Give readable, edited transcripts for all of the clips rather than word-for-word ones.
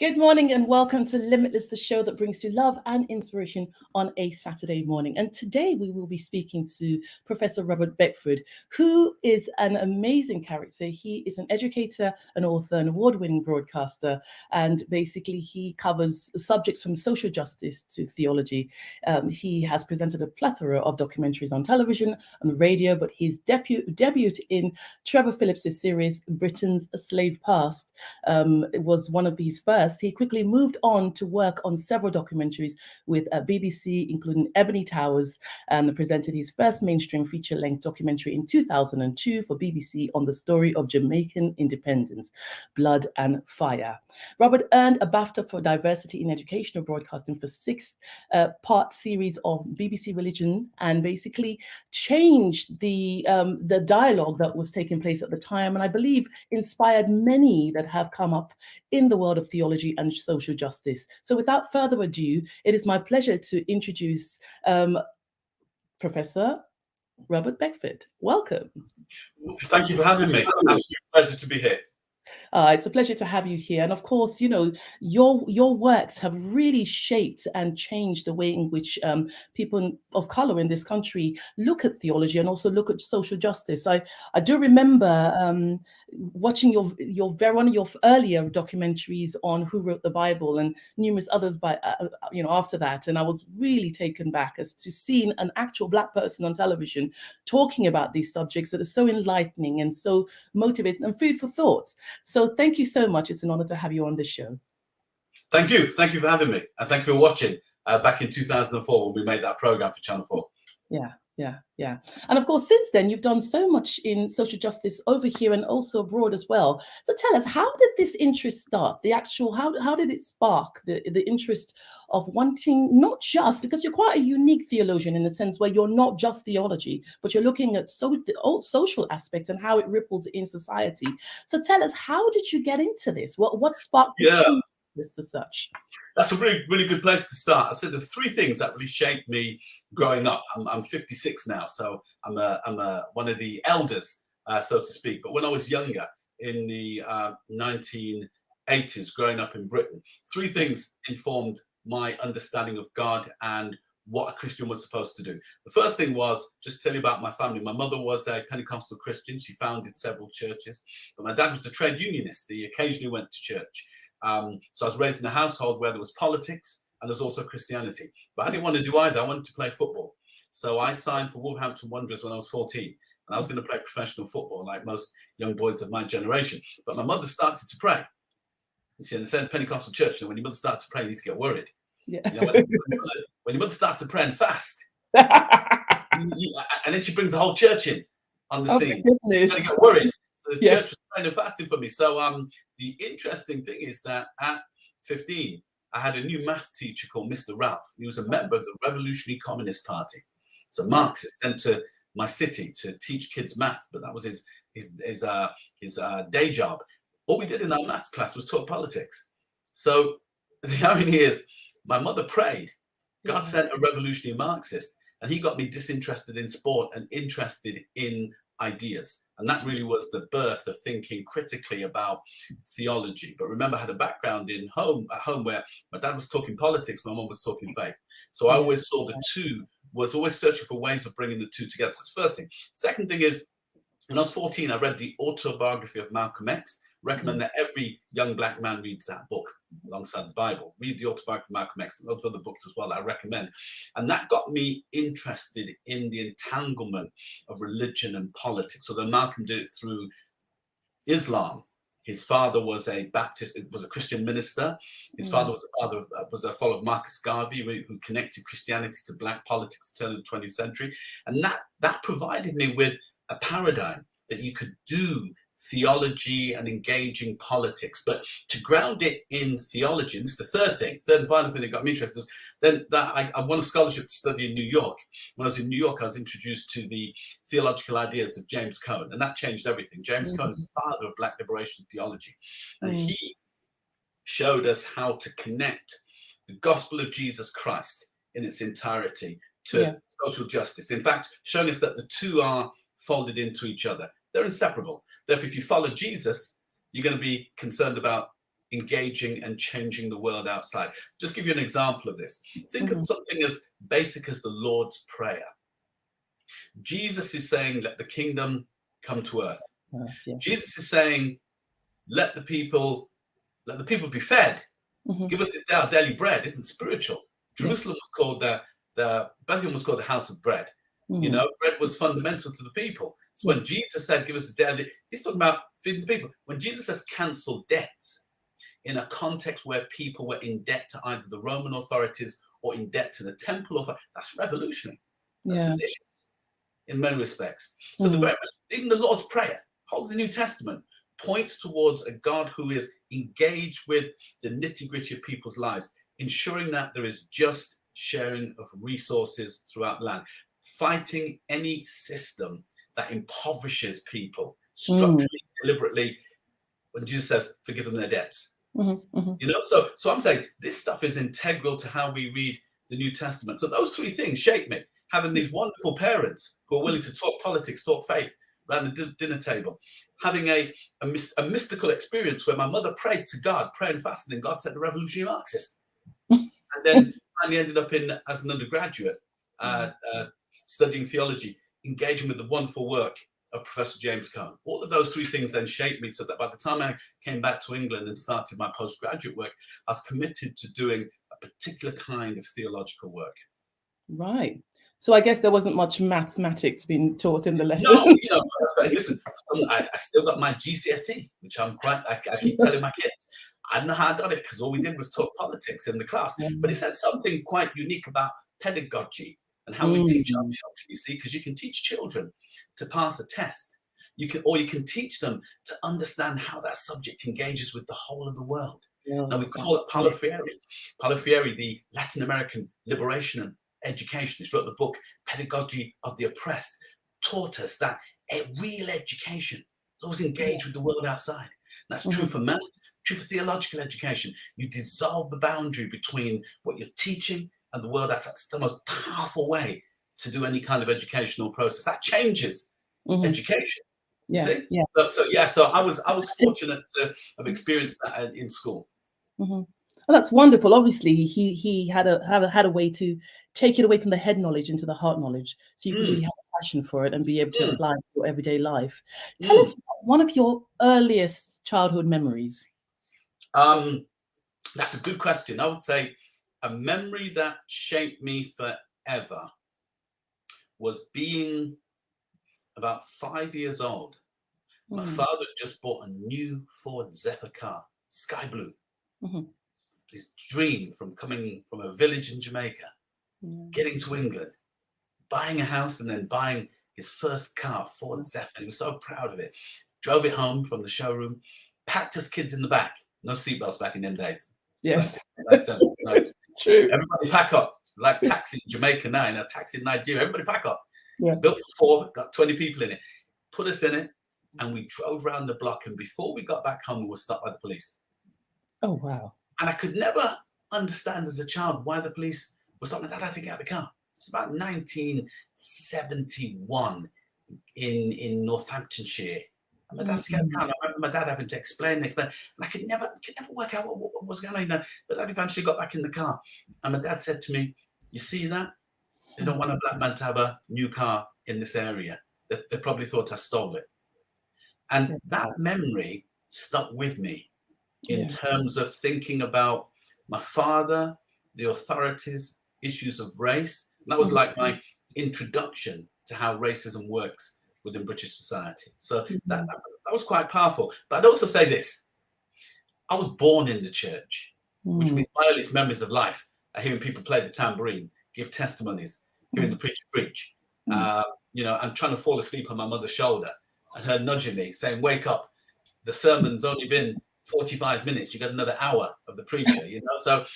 Good morning and welcome to Limitless, the show that brings you love and inspiration on a Saturday morning. And today we will be speaking to Professor Robert Beckford, who is an amazing character. He is an educator, an author, an award-winning broadcaster, and basically he covers subjects from social justice to theology. He has presented a plethora of documentaries on television and radio, but his debut in Trevor Phillips's series, Britain's Slave Past, was one of these first. He quickly moved on to work on several documentaries with BBC, including Ebony Towers, and presented his first mainstream feature-length documentary in 2002 for BBC on the story of Jamaican independence, Blood and Fire. Robert earned a BAFTA for diversity in educational broadcasting for six-part series of BBC Religion, and basically changed the dialogue that was taking place at the time, and I believe inspired many that have come up in the world of theology and social justice. So without further ado, it is my pleasure to introduce Professor Robert Beckford. Welcome. Thank you for having me. Absolute pleasure to be here. It's a pleasure to have you here. And of course, you know, your works have really shaped and changed the way in which people of color in this country look at theology and also look at social justice. I do remember watching one of your earlier documentaries on Who Wrote the Bible and numerous others by after that, and I was really taken back as to seeing an actual Black person on television talking about these subjects that are so enlightening and so motivating and food for thought. So thank you so much. It's an honor to have you on this show. Thank you. Thank you for having me. And thank you for watching back in 2004 when we made that program for Channel 4. Yeah. And of course, since then, you've done so much in social justice over here and also abroad as well. So tell us, how did this interest start? How did it spark the interest of wanting, not just, because you're quite a unique theologian in the sense where you're not just theology, but you're looking at the old social aspects and how it ripples in society. So tell us, how did you get into this? What sparked the interest as such? That's a really, really good place to start. I said there's three things that really shaped me growing up. I'm 56 now, so I'm one of the elders, so to speak. But when I was younger, in the 1980s, growing up in Britain, three things informed my understanding of God and what a Christian was supposed to do. The first thing was, just to tell you about my family. My mother was a Pentecostal Christian. She founded several churches. But my dad was a trade unionist. He occasionally went to church. So I was raised in a household where there was politics and there's also Christianity. But I didn't want to do either. I wanted to play football. So I signed for Wolverhampton Wanderers when I was 14. And I was going to play professional football like most young boys of my generation. But my mother started to pray. You see, in the Pentecostal church, when your mother starts to pray, you need to get worried. Yeah. When your mother starts to pray and fast, and then she brings the whole church in on the scene. You got to get worried. So the church was praying and fasting for me. So the interesting thing is that at 15, I had a new math teacher called Mr. Ralph. He was a member of the Revolutionary Communist Party. So Marxist, sent to my city to teach kids math, but that was his day job. All we did in our maths class was talk politics. So the irony is, my mother prayed. God sent a revolutionary Marxist, and he got me disinterested in sport and interested in ideas. And that really was the birth of thinking critically about theology. But remember, I had a background at home where my dad was talking politics, my mom was talking faith. So I always saw the two, was always searching for ways of bringing the two together. So that's the first thing. Second thing is, when I was 14, I read the autobiography of Malcolm X. Recommend that every young Black man reads that book alongside the Bible. Read the autobiography of Malcolm X and lots of other books as well that I recommend. And that got me interested in the entanglement of religion and politics. Although Malcolm did it through Islam. His father was a Baptist, was a Christian minister. His father was a follower of Marcus Garvey, who connected Christianity to Black politics turn of the 20th century. And that provided me with a paradigm that you could do theology and engaging politics, but to ground it in theology. And this is the third and final thing that got me interested was then that I won a scholarship to study in New York. When I was in New York, I was introduced to the theological ideas of James Cone, and that changed everything. James Cone is the father of Black liberation theology, and he showed us how to connect the gospel of Jesus Christ in its entirety to social justice. In fact, showing us that the two are folded into each other. They're inseparable. Therefore, if you follow Jesus, you're going to be concerned about engaging and changing the world outside. Just give you an example of this. Think of something as basic as the Lord's Prayer. Jesus is saying, let the kingdom come to earth. Yes. Jesus is saying, let the people be fed. Give us this day our daily bread. Isn't spiritual. Jerusalem was called Bethlehem was called the house of bread. You know, bread was fundamental to the people. So when Jesus said, give us a daily, he's talking about feeding the people. When Jesus says cancel debts in a context where people were in debt to either the Roman authorities or in debt to the temple authority, that's revolutionary. That's seditious in many respects. So even the Lord's Prayer, whole of the New Testament, points towards a God who is engaged with the nitty-gritty of people's lives, ensuring that there is just sharing of resources throughout the land, fighting any system that impoverishes people structurally, deliberately, when Jesus says, forgive them their debts. You know, so I'm saying this stuff is integral to how we read the New Testament. So those three things shape me. Having these wonderful parents who are willing to talk politics, talk faith around the dinner table, having a mystical experience where my mother prayed to God, praying and fasting, and God said the revolutionary Marxist. And then finally ended up as an undergraduate studying theology, engaging with the wonderful work of Professor James Cone. All of those three things then shaped me so that by the time I came back to England and started my postgraduate work, I was committed to doing a particular kind of theological work. Right. So I guess there wasn't much mathematics being taught in the lesson. No, you know, listen, I still got my GCSE, which I keep telling my kids. I don't know how I got it because all we did was talk politics in the class. But it says something quite unique about pedagogy and how we teach our children, you see, because you can teach children to pass a test. You can teach them to understand how that subject engages with the whole of the world. Now we call it Paulo Freire. Paulo Freire, the Latin American liberation and educationist, wrote the book Pedagogy of the Oppressed, taught us that a real education is always engaged with the world outside. That's true for math, true for theological education. You dissolve the boundary between what you're teaching and the world outside. It's the most powerful way to do any kind of educational process. That changes education. So I was fortunate to have experienced that in school. Well, that's wonderful. Obviously, he had a way to take it away from the head knowledge into the heart knowledge, so you can really have a passion for it and be able to apply it to your everyday life. Tell us one of your earliest childhood memories. That's a good question. I would say a memory that shaped me forever was being about 5 years old. My father had just bought a new Ford Zephyr car, sky blue. His dream from coming from a village in Jamaica, getting to England, buying a house, and then buying his first car, Ford Zephyr. He was so proud of it. Drove it home from the showroom, packed us kids in the back. No seatbelts back in them days. Yes. That's true. Everybody pack up. Like taxi in Jamaica now, and a taxi in Nigeria. Everybody pack up. Yeah. Built for 4, got 20 people in it. Put us in it, and we drove around the block. And before we got back home, we were stopped by the police. Oh, wow. And I could never understand as a child why the police were stopping. Dad had to get out of the car. It's about 1971 in Northamptonshire. And my dad had to get out of the car. I remember my dad having to explain it, and I could never work out what was going on. But Dad eventually got back in the car, and my dad said to me, "You see that? They don't want a black man to have a new car in this area. They probably thought I stole it." And that memory stuck with me in terms of thinking about my father, the authorities, issues of race. And that was like my introduction to how racism works within British society. So that was quite powerful. But I'd also say this. I was born in the church, which means my earliest memories of life are hearing people play the tambourine, give testimonies, hearing the preacher preach. You know, I'm trying to fall asleep on my mother's shoulder and her nudging me, saying, "Wake up. The sermon's only been 45 minutes. You got another hour of the preacher," you know. So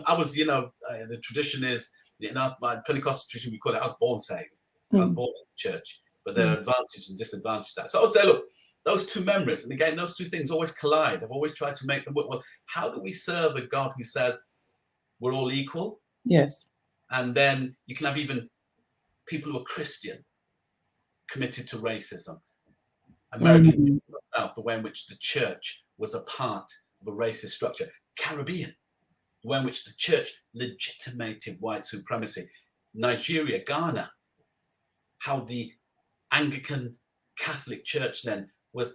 I was, you know, the tradition is, you know, my Pentecostal tradition, we call it, I was born saved. I was born in the church, but there are advantages and disadvantages to that. So I would say, look, those two memories, and again, those two things always collide. I've always tried to make them work. Well, how do we serve a God who says we're all equal? Yes. And then you can have even people who are Christian committed to racism. American the way in which the church was a part of a racist structure. Caribbean, the way in which the church legitimated white supremacy. Nigeria, Ghana, how the Anglican Catholic Church then was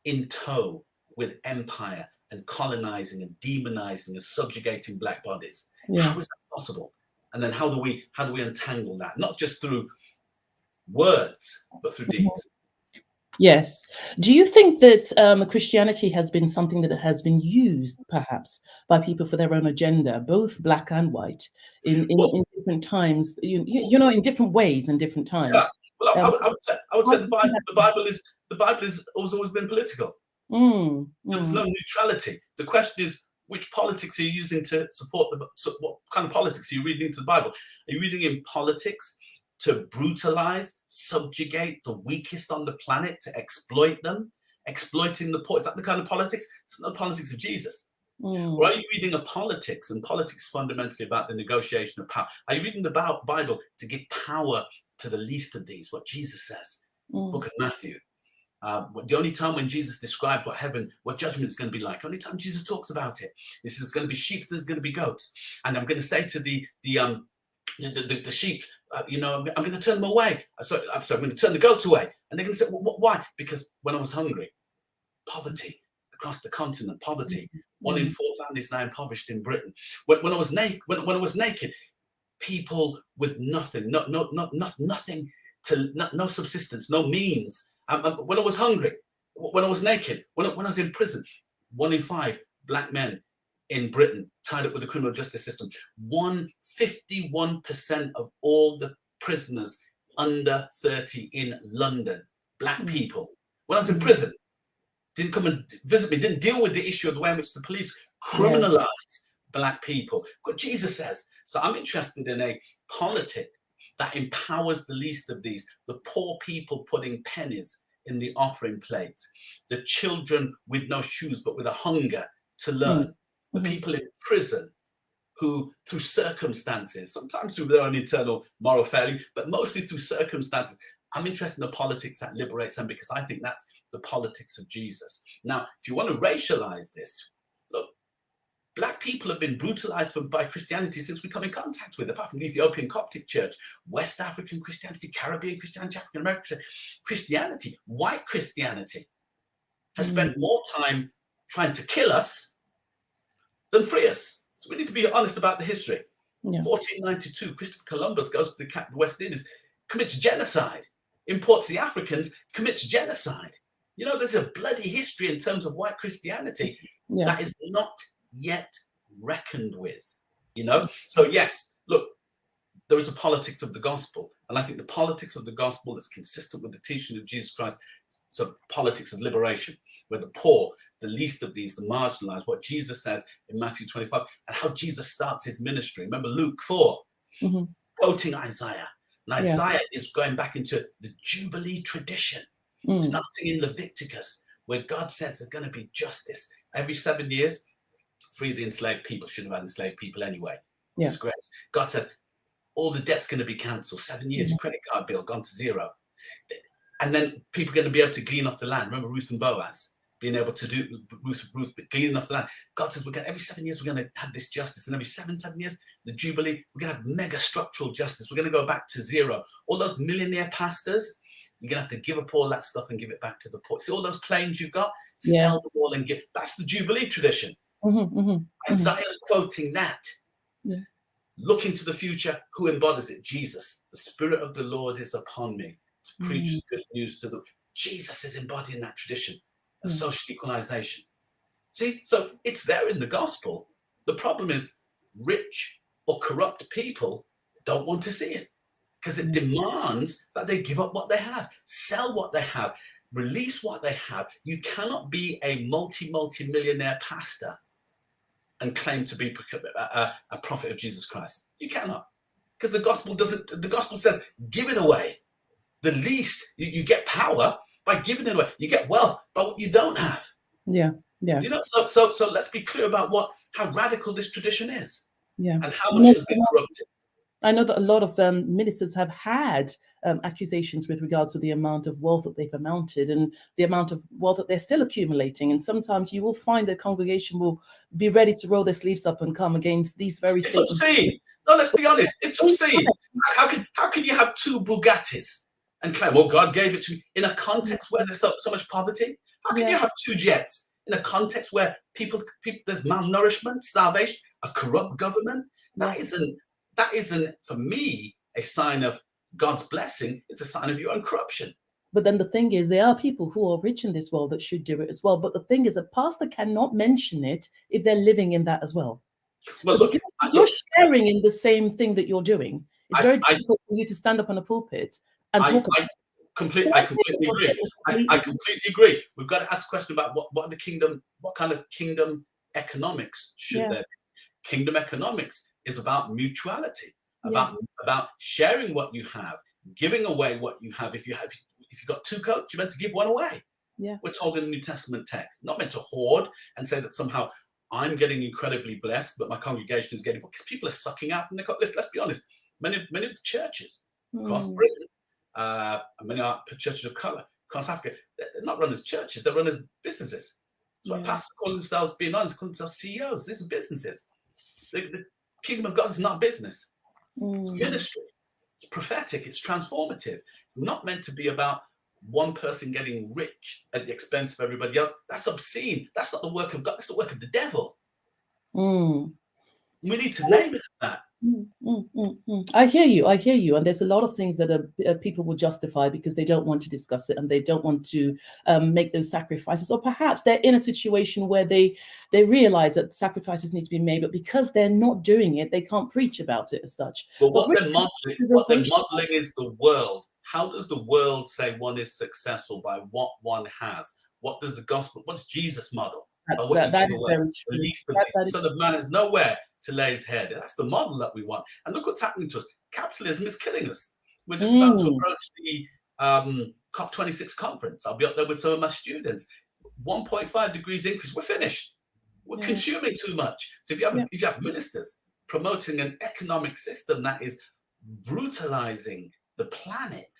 in tow with empire and colonizing and demonizing and subjugating black bodies. How is that possible? And then how do we untangle that? Not just through words, but through deeds. Yes. Do you think that Christianity has been something that has been used, perhaps, by people for their own agenda, both black and white, in different times? You know, in different ways and different times. Yeah. Well, I would say the Bible has always been political. There's no neutrality. The question is, which politics are you using to support what kind of politics are you reading into the Bible? Are you reading in politics to brutalize, subjugate the weakest on the planet, to exploit them, exploiting the poor? Is that the kind of politics? It's not the politics of Jesus. Or are you reading a politics, and politics fundamentally about the negotiation of power? Are you reading the Bible to give power to the least of these, what Jesus says? Book of Matthew. The only time when Jesus described what judgment is going to be like, only time Jesus talks about it, this is going to be sheep, there's going to be goats. And I'm going to say to the sheep, I'm going to turn them away. I'm going to turn the goats away. And they're going to say, why? Because when I was hungry, poverty across the continent, poverty. 1 in 4 families now impoverished in Britain. When I was naked, people with nothing, nothing no subsistence, no means. When I was hungry, when I was naked, when I was in prison, 1 in 5 black men in Britain tied up with the criminal justice system. 51% of all the prisoners under 30 in London, black people. When I was in prison, didn't come and visit me, didn't deal with the issue of the way in which the police criminalize black people. What Jesus says. So I'm interested in a politic that empowers the least of these, the poor people putting pennies in the offering plates, the children with no shoes but with a hunger to learn, the people in prison who, through circumstances, sometimes through their own internal moral failing, but mostly through circumstances. I'm interested in the politics that liberates them, because I think that's the politics of Jesus. Now, if you want to racialize this, look, black people have been brutalized by Christianity since we come in contact with it, apart from the Ethiopian Coptic Church, West African Christianity, Caribbean Christianity, African American Christianity, white Christianity has spent more time trying to kill us than free us. So we need to be honest about the history. 1492, Christopher Columbus goes to the West Indies, commits genocide, imports the Africans, commits genocide. You know, there's a bloody history in terms of white Christianity that is not yet reckoned with, you know? So yes, look, there is a politics of the gospel. And I think the politics of the gospel that's consistent with the teaching of Jesus Christ, so politics of liberation, where the poor, the least of these, the marginalized, what Jesus says in Matthew 25, and how Jesus starts his ministry. Remember Luke 4, quoting Isaiah. And Isaiah is going back into the Jubilee tradition, starting in Leviticus, where God says there's going to be justice. Every 7 years, free the enslaved people. Should have had enslaved people anyway. Disgrace. God says all the debt's going to be cancelled. 7 years, your credit card bill gone to zero. And then people are going to be able to glean off the land. Remember Ruth and Boaz being able to do Ruth gleaning off the land. God says every 7 years we're going to have this justice, and every 7 years the Jubilee, we're going to have mega structural justice. We're going to go back to zero. All those millionaire pastors, you're going to have to give up all that stuff and give it back to the poor. See all those planes you've got, sell them all and give. That's the Jubilee tradition. Isaiah's quoting that. Look into the future. Who embodies it? Jesus. The Spirit of the Lord is upon me to preach good news to the. Jesus is embodying that tradition of social equalization. See, so it's there in the gospel. The problem is rich or corrupt people don't want to see it, because it demands that they give up what they have, sell what they have, release what they have. You cannot be a multi-millionaire pastor and claim to be a prophet of Jesus Christ. You cannot, because the gospel doesn't. The gospel says, give it away. The least you get power by giving it away. You get wealth by what you don't have. You know. So let's be clear about how radical this tradition is. And how much has been corrupted. I know that a lot of ministers have had accusations with regards to the amount of wealth that they've amounted and the amount of wealth that they're still accumulating. And sometimes you will find the congregation will be ready to roll their sleeves up and come against these very statements. It's obscene. No, let's be honest. It's obscene. How can you have 2 Bugattis and claim, well, God gave it to me in a context where there's so much poverty? How can you have 2 jets in a context where people there's malnourishment, starvation, a corrupt government? That isn't for me a sign of God's blessing. It's a sign of your own corruption. But then the thing is, there are people who are rich in this world that should do it as well. But the thing is, a pastor cannot mention it if they're living in that as well. Well, look, you're sharing in the same thing that you're doing. It's very difficult for you to stand up on a pulpit and talk about it. I completely agree. I completely agree. We've got to ask the question about what kind of kingdom economics should there be. Kingdom economics is about mutuality, about sharing what you have, giving away what you have. If you've got 2 coats, you're meant to give 1 away. Yeah. We're told in the New Testament text, not meant to hoard and say that somehow I'm getting incredibly blessed, but my congregation is getting, because people are sucking out from the coat. Let's be honest. Many of the churches across Britain, many are churches of colour across Africa, they're not run as churches, they're run as businesses. So pastors call themselves, being honest, call themselves CEOs. These are businesses. The kingdom of God is not business. It's ministry. It's prophetic. It's transformative. It's not meant to be about one person getting rich at the expense of everybody else. That's obscene. That's not the work of God. That's the work of the devil. We need to name it that. I hear you. And there's a lot of things that people will justify because they don't want to discuss it and they don't want to make those sacrifices. Or perhaps they're in a situation where they realize that sacrifices need to be made, but because they're not doing it, they can't preach about it as such. But what they're modeling is the world. How does the world say one is successful? By what one has? What does the gospel, what's Jesus' model? That is very true. The Son of Man is nowhere to lay his head. That's the model that we want. And look what's happening to us. Capitalism is killing us. We're just about to approach the COP26 conference. I'll be up there with some of my students. 1.5 degrees increase. We're finished. We're consuming too much. So if you have ministers promoting an economic system that is brutalizing the planet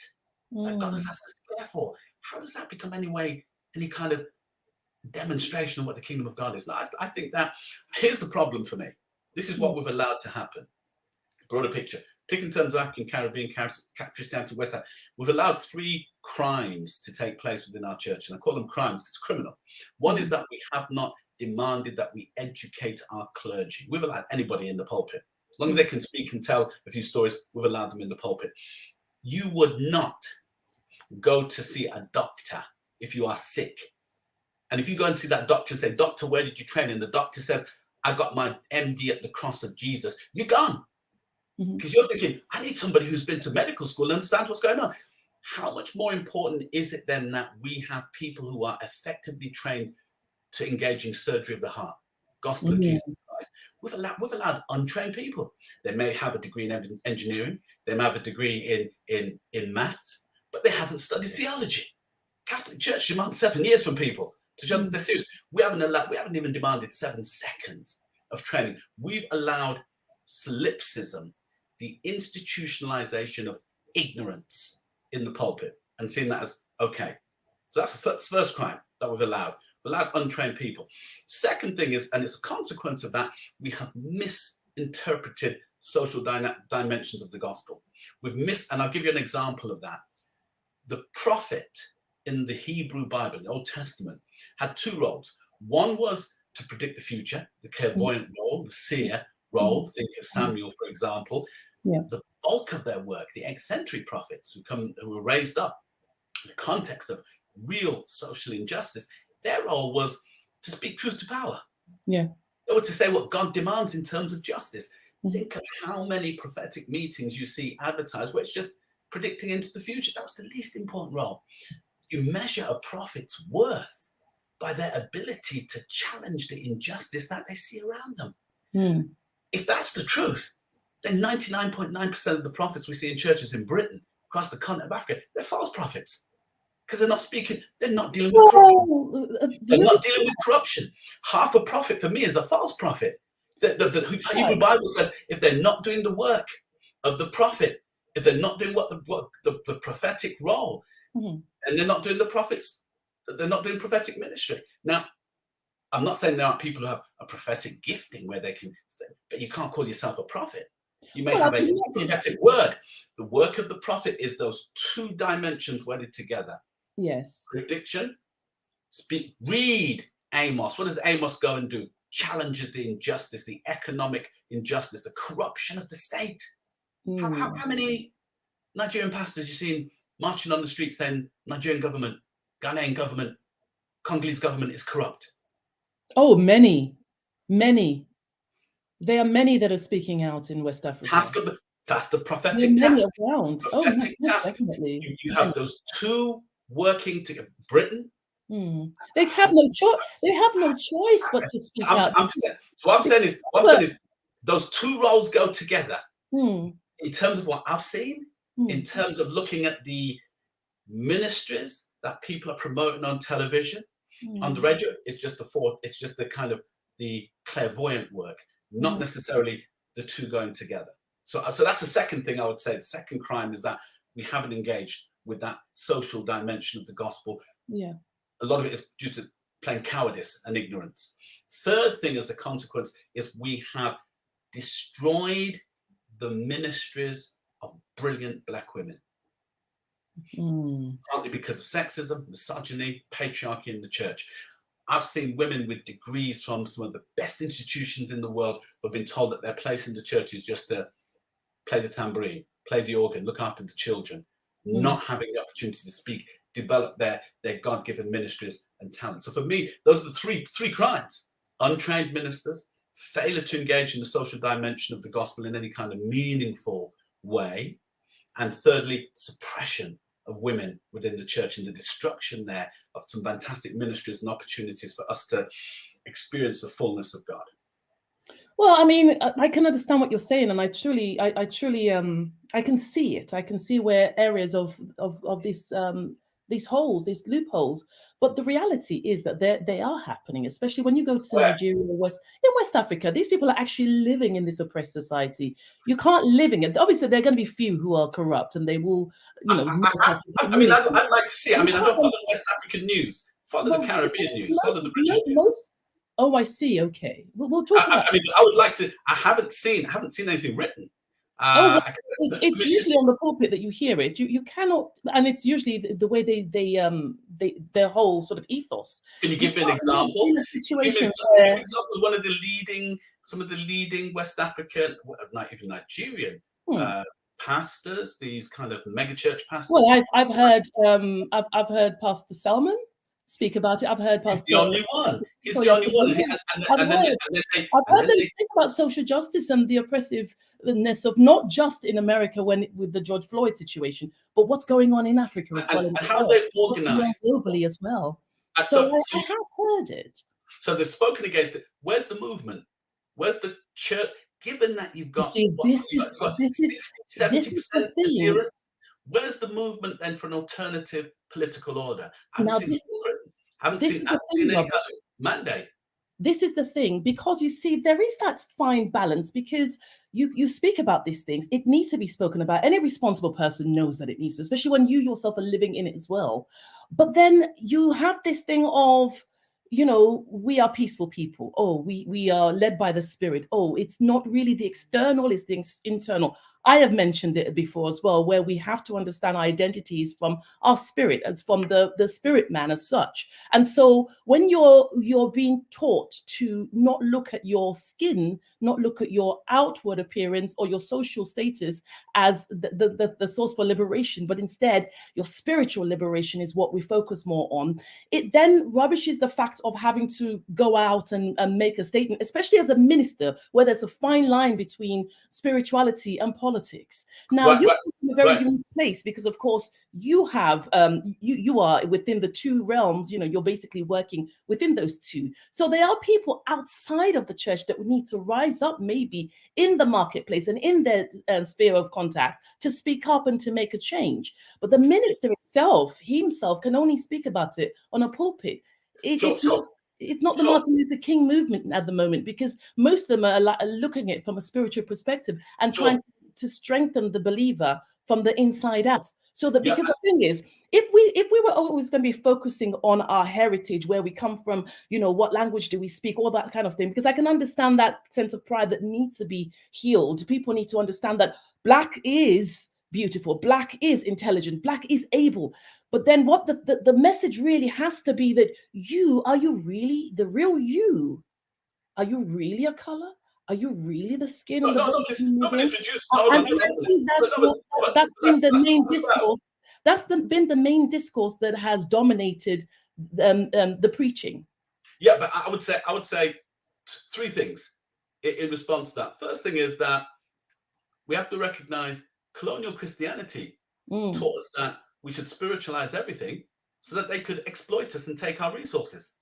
that God has asked us to care for, how does that become any kind of demonstration of what the kingdom of God is? Now, I think that here's the problem for me. This is what we've allowed to happen. Broader picture, particularly in terms of African, Caribbean, Christianity, West Africa, we've allowed 3 crimes to take place within our church. And I call them crimes because it's criminal. One is that we have not demanded that we educate our clergy. We've allowed anybody in the pulpit. As long as they can speak and tell a few stories, we've allowed them in the pulpit. You would not go to see a doctor if you are sick. And if you go and see that doctor and say, "Doctor, where did you train?" and the doctor says, "I got my MD at the cross of Jesus," you're gone. Because you're thinking, I need somebody who's been to medical school and understands what's going on. How much more important is it then that we have people who are effectively trained to engage in surgery of the heart, gospel of Jesus Christ? We've allowed untrained people. They may have a degree in engineering, they may have a degree in maths, but they haven't studied theology. Catholic Church demands 7 years from people to show that they're serious. We haven't even demanded 7 seconds of training. We've allowed solipsism, the institutionalization of ignorance in the pulpit, and seen that as okay. So that's the first crime that we've allowed. We've allowed untrained people. Second thing is, and it's a consequence of that, we have misinterpreted social dimensions of the gospel. And I'll give you an example of that. The prophet in the Hebrew Bible, the Old Testament, had 2 roles. One was to predict the future, the clairvoyant role, the seer role. Think of Samuel, for example. The bulk of their work, the eccentric prophets who were raised up in the context of real social injustice, their role was to speak truth to power. They were to say what God demands in terms of justice. Think of how many prophetic meetings you see advertised where it's just predicting into the future. That was the least important role. You measure a prophet's worth by their ability to challenge the injustice that they see around them. If that's the truth, then 99.9% of the prophets we see in churches in Britain, across the continent of Africa, they're false prophets. Because they're not dealing with corruption. They're not dealing with corruption. Half a prophet for me is a false prophet. The Hebrew Bible says if they're not doing the work of the prophet, if they're not doing what the prophetic role, and they're not doing the prophets, they're not doing prophetic ministry. Now, I'm not saying there aren't people who have a prophetic gifting where they can, but you can't call yourself a prophet. You may have a prophetic word. The work of the prophet is those two dimensions wedded together. Yes. Prediction. Speak. Read Amos. What does Amos go and do? Challenges the injustice, the economic injustice, the corruption of the state. How many Nigerian pastors you seen marching on the street saying Nigerian government, Ghanaian government, Congolese government is corrupt? Oh, many. There are many that are speaking out in West Africa. That's the prophetic task. Around. Prophetic task. Definitely. You have those two working together. Britain. They have no choice. They have no choice but to speak out. What I'm saying is those two roles go together. In terms of what I've seen, in terms of looking at the ministries that people are promoting on television, on the radio, it's just the kind of the clairvoyant work, not necessarily the two going together. So that's the second thing I would say. The second crime is that we haven't engaged with that social dimension of the gospel. Yeah. A lot of it is due to plain cowardice and ignorance. Third thing as a consequence is we have destroyed the ministries of brilliant Black women. Partly because of sexism, misogyny, patriarchy in the church. I've seen women with degrees from some of the best institutions in the world who have been told that their place in the church is just to play the tambourine, play the organ, look after the children, not having the opportunity to speak, develop their God-given ministries and talents. So for me, those are the three crimes. Untrained ministers, failure to engage in the social dimension of the gospel in any kind of meaningful way, and thirdly, suppression of women within the church and the destruction there of some fantastic ministries and opportunities for us to experience the fullness of God. Well, I mean, I can understand what you're saying, and I truly, I can see it. I can see where areas of these holes, these loopholes. But the reality is that they are happening, especially when you go to Nigeria or West Africa. These people are actually living in this oppressed society. You can't live in it. Obviously, there are going to be few who are corrupt, and they will, I'd like to see it. I mean, I don't follow West African news. Follow the Caribbean news. Follow the British news. Oh, I see. Okay, we'll talk about. I mean, I would like to. I haven't seen anything written. It's usually on the pulpit that you hear it. You cannot, and it's usually the way their whole sort of ethos. Can you give me an example? In a situation where one of some of the leading West African, not even Nigerian pastors, these kind of megachurch pastors. Well, I've heard Pastor Salmon speak about it. I've heard Pastor. He's the only one. He's the only one. I've heard them speak about social justice and the oppressiveness of not just in America with the George Floyd situation, but what's going on in Africa as well. And how they organize globally as well. So I have heard it. So they've spoken against it. Where's the movement? Where's the church? Given that you've got 70% adherence, where's the movement then for an alternative political order? I haven't seen any kind of mandate. This is the thing, because you see, there is that fine balance, because you speak about these things. It needs to be spoken about. Any responsible person knows that it needs to, especially when you yourself are living in it as well. But then you have this thing of, we are peaceful people. Oh, we are led by the Spirit. Oh, it's not really the external, it's the internal. I have mentioned it before as well, where we have to understand our identities from our spirit, as from the spirit man as such. And so when you're being taught to not look at your skin, not look at your outward appearance or your social status as the source for liberation, but instead your spiritual liberation is what we focus more on, it then rubbishes the fact of having to go out and make a statement, especially as a minister, where there's a fine line between spirituality and politics. Now, you're in a very unique place, because, of course, you have you are within the two realms. You're basically working within those two. So there are people outside of the church that would need to rise up, maybe in the marketplace and in their sphere of contact, to speak up and to make a change. But the minister himself can only speak about it on a pulpit. It's not the Martin Luther King movement at the moment, because most of them are looking at it from a spiritual perspective and trying to strengthen the believer from the inside out. So that, because the thing is, if we were always going to be focusing on our heritage, where we come from, you know, what language do we speak, all that kind of thing, because I can understand that sense of pride that needs to be healed. People need to understand that Black is beautiful, Black is intelligent, Black is able. But then what the message really has to be that are you really the real you? Are you really a color? Are you really the skin and the body? Nobody's reduced. And I think that's been the main discourse. That's been the main discourse that has dominated the preaching. Yeah, but I would say three things in response to that. First thing is that we have to recognize colonial Christianity taught us that we should spiritualize everything so that they could exploit us and take our resources.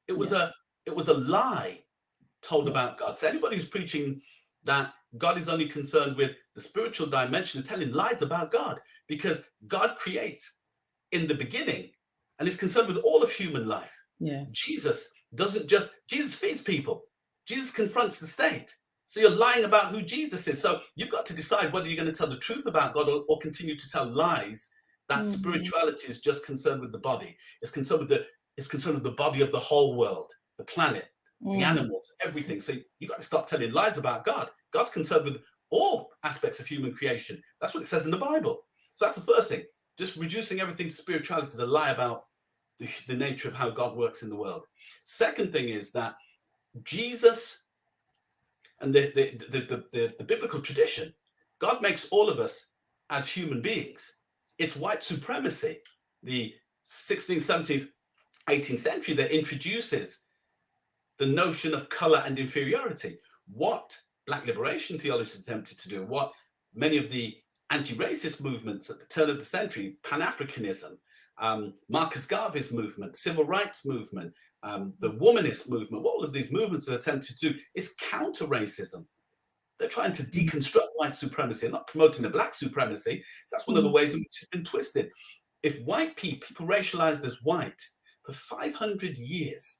It was a lie told about God. So anybody who's preaching that God is only concerned with the spiritual dimension is telling lies about God, because God creates in the beginning and is concerned with all of human life. Yes. Jesus feeds people. Jesus confronts the state. So you're lying about who Jesus is. So you've got to decide whether you're going to tell the truth about God or continue to tell lies that spirituality is just concerned with the body. It's concerned with the body of the whole world, the planet, the animals, everything. So you've got to stop telling lies about God. God's concerned with all aspects of human creation. That's what it says in the Bible. So that's the first thing. Just reducing everything to spirituality is a lie about the nature of how God works in the world. Second thing is that Jesus and the biblical tradition, God makes all of us as human beings. It's white supremacy, the 16th, 17th, 18th century, that introduces the notion of color and inferiority. What Black liberation theology attempted to do, what many of the anti-racist movements at the turn of the century, Pan-Africanism, Marcus Garvey's movement, civil rights movement, the womanist movement, all of these movements have attempted to do is counter racism. They're trying to deconstruct white supremacy and not promoting the Black supremacy. So that's one of the ways in which it's been twisted. If white people racialized as white for 500 years,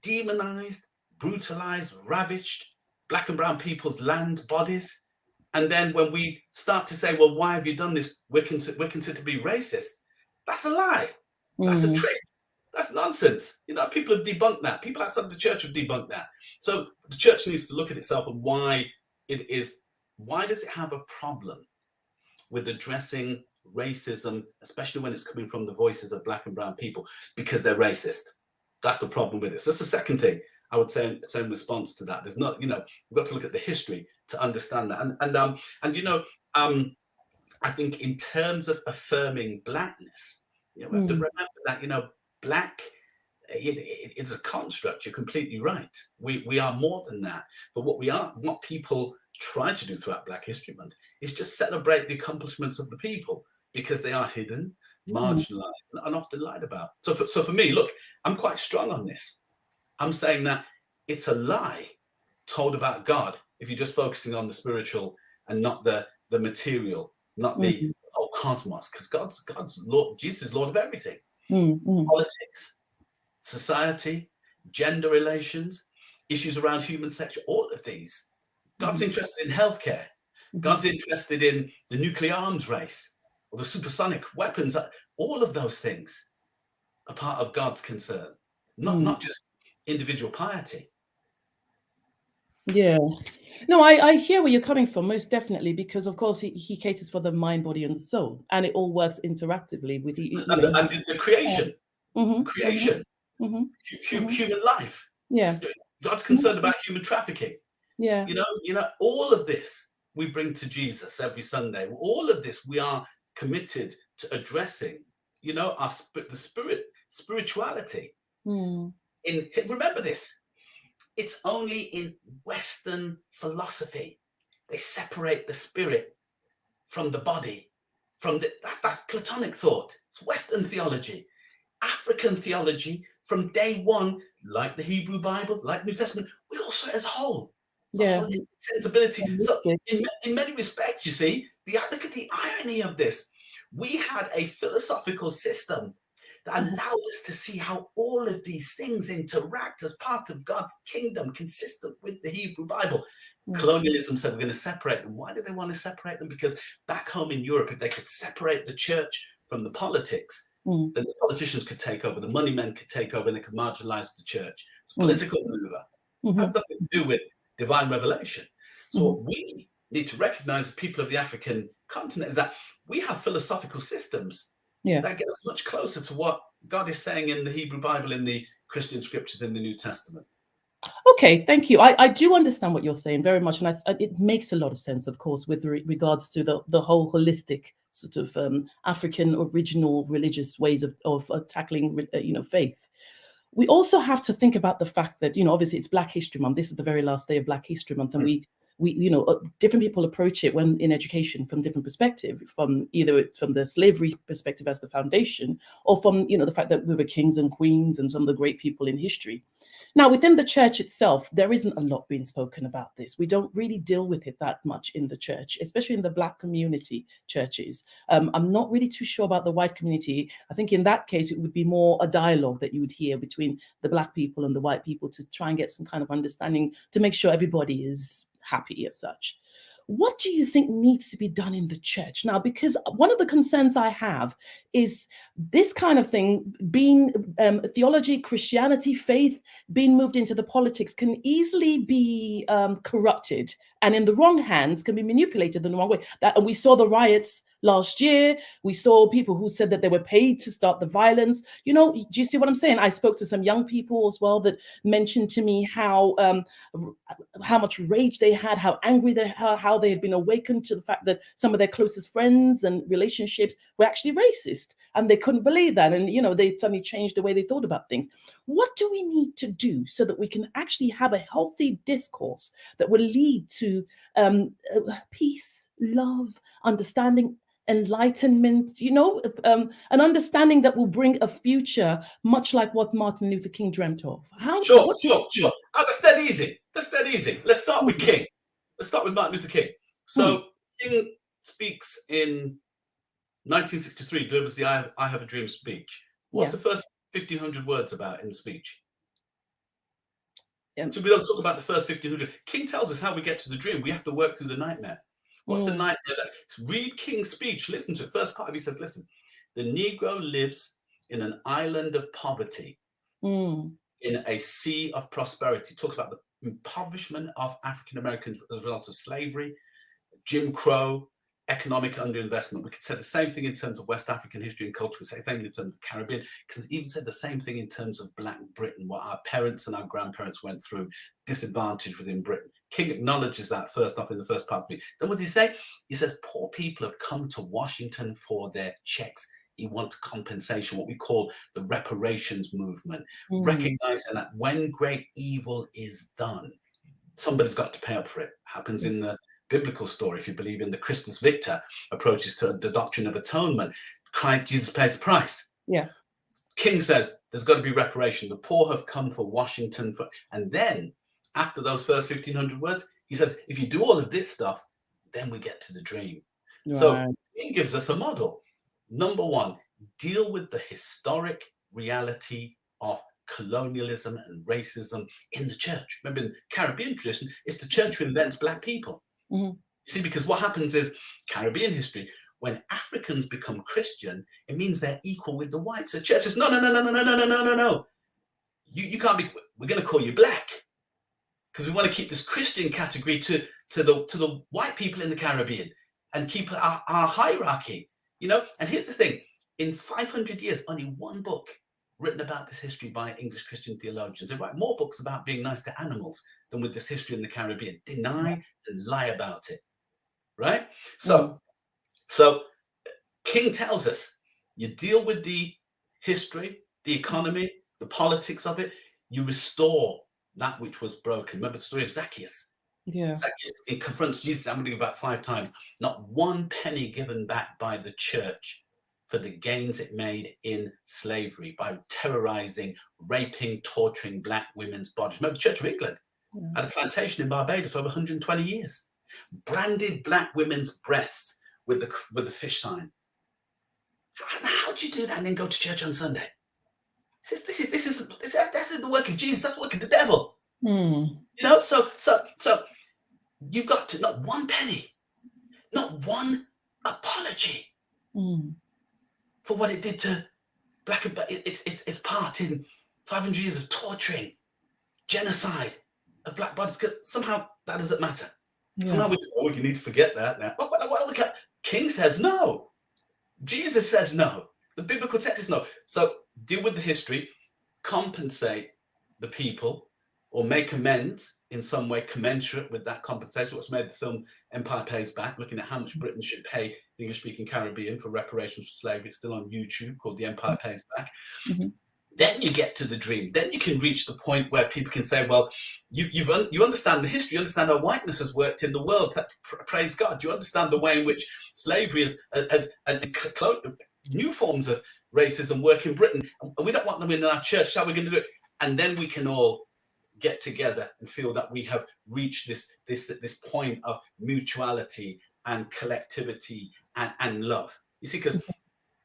demonized, brutalized, ravished Black and brown people's land, bodies, and then when we start to say, well, why have you done this? We're considered to be racist. That's a lie. That's a trick. That's nonsense. You know, people have debunked that. People outside the church have debunked that. So the church needs to look at itself and why does it have a problem with addressing racism, especially when it's coming from the voices of Black and brown people, because they're racist. That's the problem with it. So that's the second thing I would say in response to that. There's not, you know, we've got to look at the history to understand that. And you know, I think in terms of affirming Blackness, you know, we have to remember that, you know, Black, it's a construct. You're completely right. We are more than that. But what people try to do throughout Black History Month is just celebrate the accomplishments of the people, because they are hidden, marginalized, and often lied about. So for me, look, I'm quite strong on this. I'm saying that it's a lie told about God if you're just focusing on the spiritual and not the material, not the whole cosmos, because God's Lord, Jesus is Lord of everything. Politics, society, gender relations, issues around human sexuality, all of these. God's interested in healthcare. God's interested in the nuclear arms race or the supersonic weapons. All of those things are part of God's concern, not just individual piety. Yeah. No, I hear where you're coming from, most definitely, because of course he caters for the mind, body, and the soul, and it all works interactively with the creation, human life. Yeah. God's concerned about human trafficking. Yeah. You know, all of this we bring to Jesus every Sunday. All of this we are committed to addressing. You know, spirituality. Remember this. It's only in Western philosophy they separate the spirit from the body. That's Platonic thought. It's Western theology. African theology from day one, like the Hebrew Bible, like New Testament, we all saw it as a whole. Holistic sensibility. So in many respects, you see, look at the irony of this. We had a philosophical system that allowed us to see how all of these things interact as part of God's kingdom, consistent with the Hebrew Bible. Colonialism said we're going to separate them. Why do they want to separate them? Because back home in Europe, if they could separate the church from the politics, then the politicians could take over, the money men could take over, and they could marginalize the church. It's a political maneuver. It has nothing to do with divine revelation. So what we need to recognize as people of the African continent is that we have philosophical systems that get us much closer to what God is saying in the Hebrew Bible, in the Christian scriptures, in the New Testament. Okay, thank you. I do understand what you're saying very much, and it makes a lot of sense, of course, with regards to the whole holistic sort of African original religious ways of tackling, faith. We also have to think about the fact that, obviously it's Black History Month. This is the very last day of Black History Month, and we different people approach it when in education from different perspective, from either it's from the slavery perspective as the foundation, or from the fact that we were kings and queens and some of the great people in history. Now, within the church itself, there isn't a lot being spoken about this. We don't really deal with it that much in the church, especially in the Black community churches. I'm not really too sure about the white community. I think in that case, it would be more a dialogue that you would hear between the Black people and the white people to try and get some kind of understanding to make sure everybody is happy as such. What do you think needs to be done in the church now? Because one of the concerns I have is this kind of thing being theology, Christianity, faith being moved into the politics can easily be corrupted, and in the wrong hands can be manipulated in the wrong way. And we saw the riots last year. We saw people who said that they were paid to start the violence. Do you see what I'm saying? I spoke to some young people as well that mentioned to me how much rage they had, how angry they are, how they had been awakened to the fact that some of their closest friends and relationships were actually racist, and they couldn't believe that. And, they suddenly changed the way they thought about things. What do we need to do so that we can actually have a healthy discourse that will lead to peace, love, understanding, enlightenment, an understanding that will bring a future much like what Martin Luther King dreamt of? Sure. That's dead easy. Let's start with King. Let's start with Martin Luther King. So King speaks in 1963, delivers the I Have a Dream speech. What's the first 1,500 words about in the speech? So we don't talk about the first 1,500. King tells us how we get to the dream. We have to work through the nightmare. What's the nightmare? Read King's speech. Listen to it. First part of it says, listen, the Negro lives in an island of poverty, in a sea of prosperity. Talks about the impoverishment of African Americans as a result of slavery, Jim Crow, economic underinvestment. We could say the same thing in terms of West African history and culture. We say the same thing in terms of the Caribbean. Because even said the same thing in terms of Black Britain, what our parents and our grandparents went through, disadvantage within Britain. King acknowledges that first off in the first part of it. Then what does he say? He says, poor people have come to Washington for their checks. He wants compensation, what we call the reparations movement, recognizing that when great evil is done, somebody's got to pay up for it. Happens in the biblical story. If you believe in the Christus Victor approaches to the doctrine of atonement, Jesus pays the price. King says there's got to be reparation. The poor have come for Washington for, and then after those first 1,500 words, he says, if you do all of this stuff, then we get to the dream. So he gives us a model. Number one, deal with the historic reality of colonialism and racism in the church. Remember, in the Caribbean tradition, it's the church who invents Black people. You see, because what happens is Caribbean history, when Africans become Christian, it means they're equal with the whites. The church says, no. You can't be, we're going to call you Black because we want to keep this Christian category to the white people in the Caribbean and keep our hierarchy, And here's the thing, in 500 years, only one book written about this history by English Christian theologians. They write more books about being nice to animals than with this history in the Caribbean. Deny and lie about it, right? So King tells us you deal with the history, the economy, the politics of it. You restore that which was broken. Remember the story of Zacchaeus? Zacchaeus, he confronts Jesus, I'm going to give about 5 times. Not one penny given back by the church for the gains it made in slavery by terrorizing, raping, torturing Black women's bodies. Remember the Church of England had a plantation in Barbados for over 120 years. Branded Black women's breasts with the fish sign. How do you do that and then go to church on Sunday? This is the work of Jesus. That's the work of the devil. You know, so you've got to, not one penny, not one apology for what it did to black and its part in 500 years of torturing, genocide of black bodies, because somehow that doesn't matter. Somehow we need to forget that now. King says no. Jesus says no. The biblical text is no. So deal with the history, compensate the people, or make amends in some way commensurate with that compensation. What's made the film Empire Pays Back, looking at how much Britain should pay the English-speaking Caribbean for reparations for slavery. It's still on YouTube, called The Empire Pays Back. Then you get to the dream. Then you can reach the point where people can say, well, you understand the history, you understand how whiteness has worked in the world. Praise God. You understand the way in which slavery has new forms of racism work in Britain. And we don't want them in our church. How are we going to do it? And then we can all get together and feel that we have reached this point of mutuality and collectivity and love. You see, because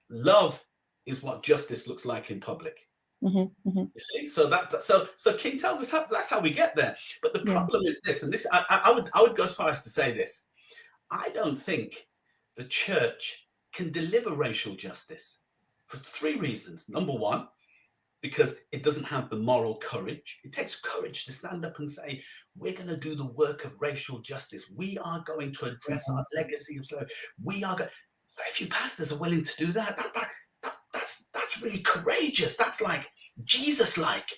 love is what justice looks like in public. You see, so King tells us that's how we get there. But the problem is this, and this I would go as far as to say this: I don't think the church can deliver racial justice for 3 reasons. Number one, because it doesn't have the moral courage. It takes courage to stand up and say, we're going to do the work of racial justice. We are going to address our legacy of slavery. Very few pastors are willing to do that. That's really courageous. That's like Jesus-like.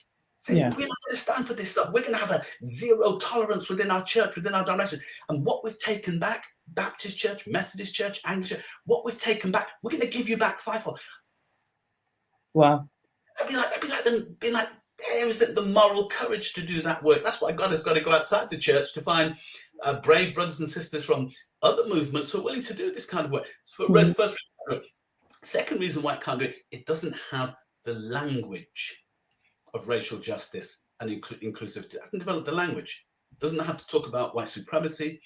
We're not going to stand for this stuff. We're going to have a zero tolerance within our church, within our direction. And what we've taken back, Baptist church, Methodist church, Anglican church, what we've taken back, we're going to give you back fivefold. Wow. I'd be like them being like, there isn't the moral courage to do that work. That's why God has got to go outside the church to find brave brothers and sisters from other movements who are willing to do this kind of work. First, second reason why it can't do it, it doesn't have the language of racial justice and inclusivity. It hasn't developed the language. It doesn't have to talk about white supremacy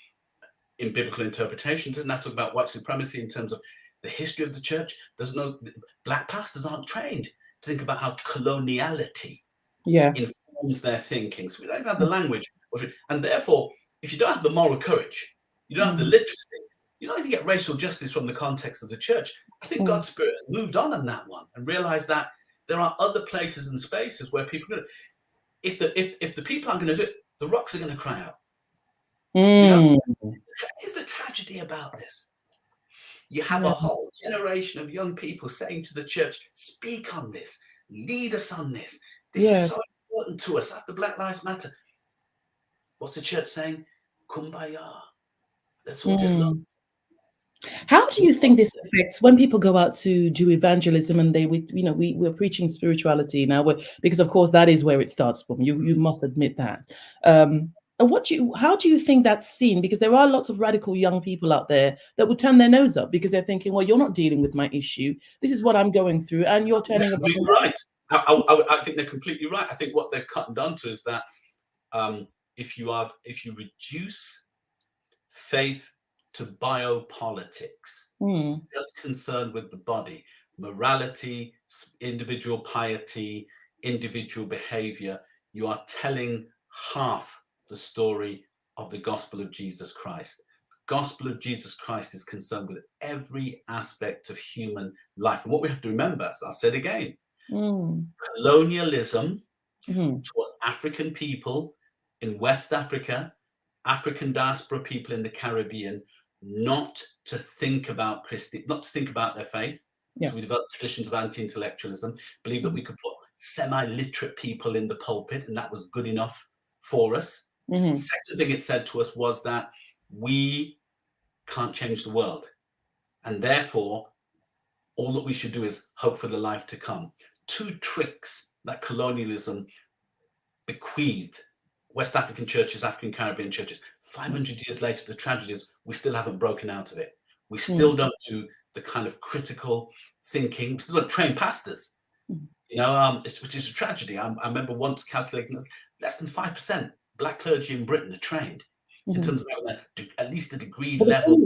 in biblical interpretation. It doesn't have to talk about white supremacy in terms of the history of the church. Doesn't know, black pastors aren't trained to think about how coloniality informs their thinking. So we don't have the language. And therefore, if you don't have the moral courage, you don't have the literacy, you don't even get racial justice from the context of the church. I think God's Spirit has moved on that one and realized that there are other places and spaces where people, if the people aren't going to do it, the rocks are going to cry out. You know, here's the tragedy about this. You have a whole generation of young people saying to the church, speak on this, lead us on this. This is so important to us after Black Lives Matter. What's the church saying? Kumbaya. Let's all just love. How do you think this affects when people go out to do evangelism and we're preaching spirituality now, because of course that is where it starts from. You must admit that. How do you think that's seen? Because there are lots of radical young people out there that would turn their nose up because they're thinking, well, you're not dealing with my issue. This is what I'm going through, and you're turning up. Right. I think they're completely right. I think what they've cut and done to is that if you reduce faith to biopolitics, just concerned with the body, morality, individual piety, individual behavior, you are telling half the story of the gospel of Jesus Christ. The gospel of Jesus Christ is concerned with every aspect of human life. And what we have to remember, as I said again, colonialism taught African people in West Africa, African diaspora people in the Caribbean, not to think about not to think about their faith. So we developed traditions of anti-intellectualism, believed that we could put semi-literate people in the pulpit and that was good enough for us. Second thing it said to us was that we can't change the world, and therefore all that we should do is hope for the life to come. 2 tricks that colonialism bequeathed West African churches, African Caribbean churches. 500 years later, the tragedy is we still haven't broken out of it. We still don't do the kind of critical thinking. We still don't train pastors, which is a tragedy. I remember once calculating less than 5% black clergy in Britain are trained in terms of having at least a degree level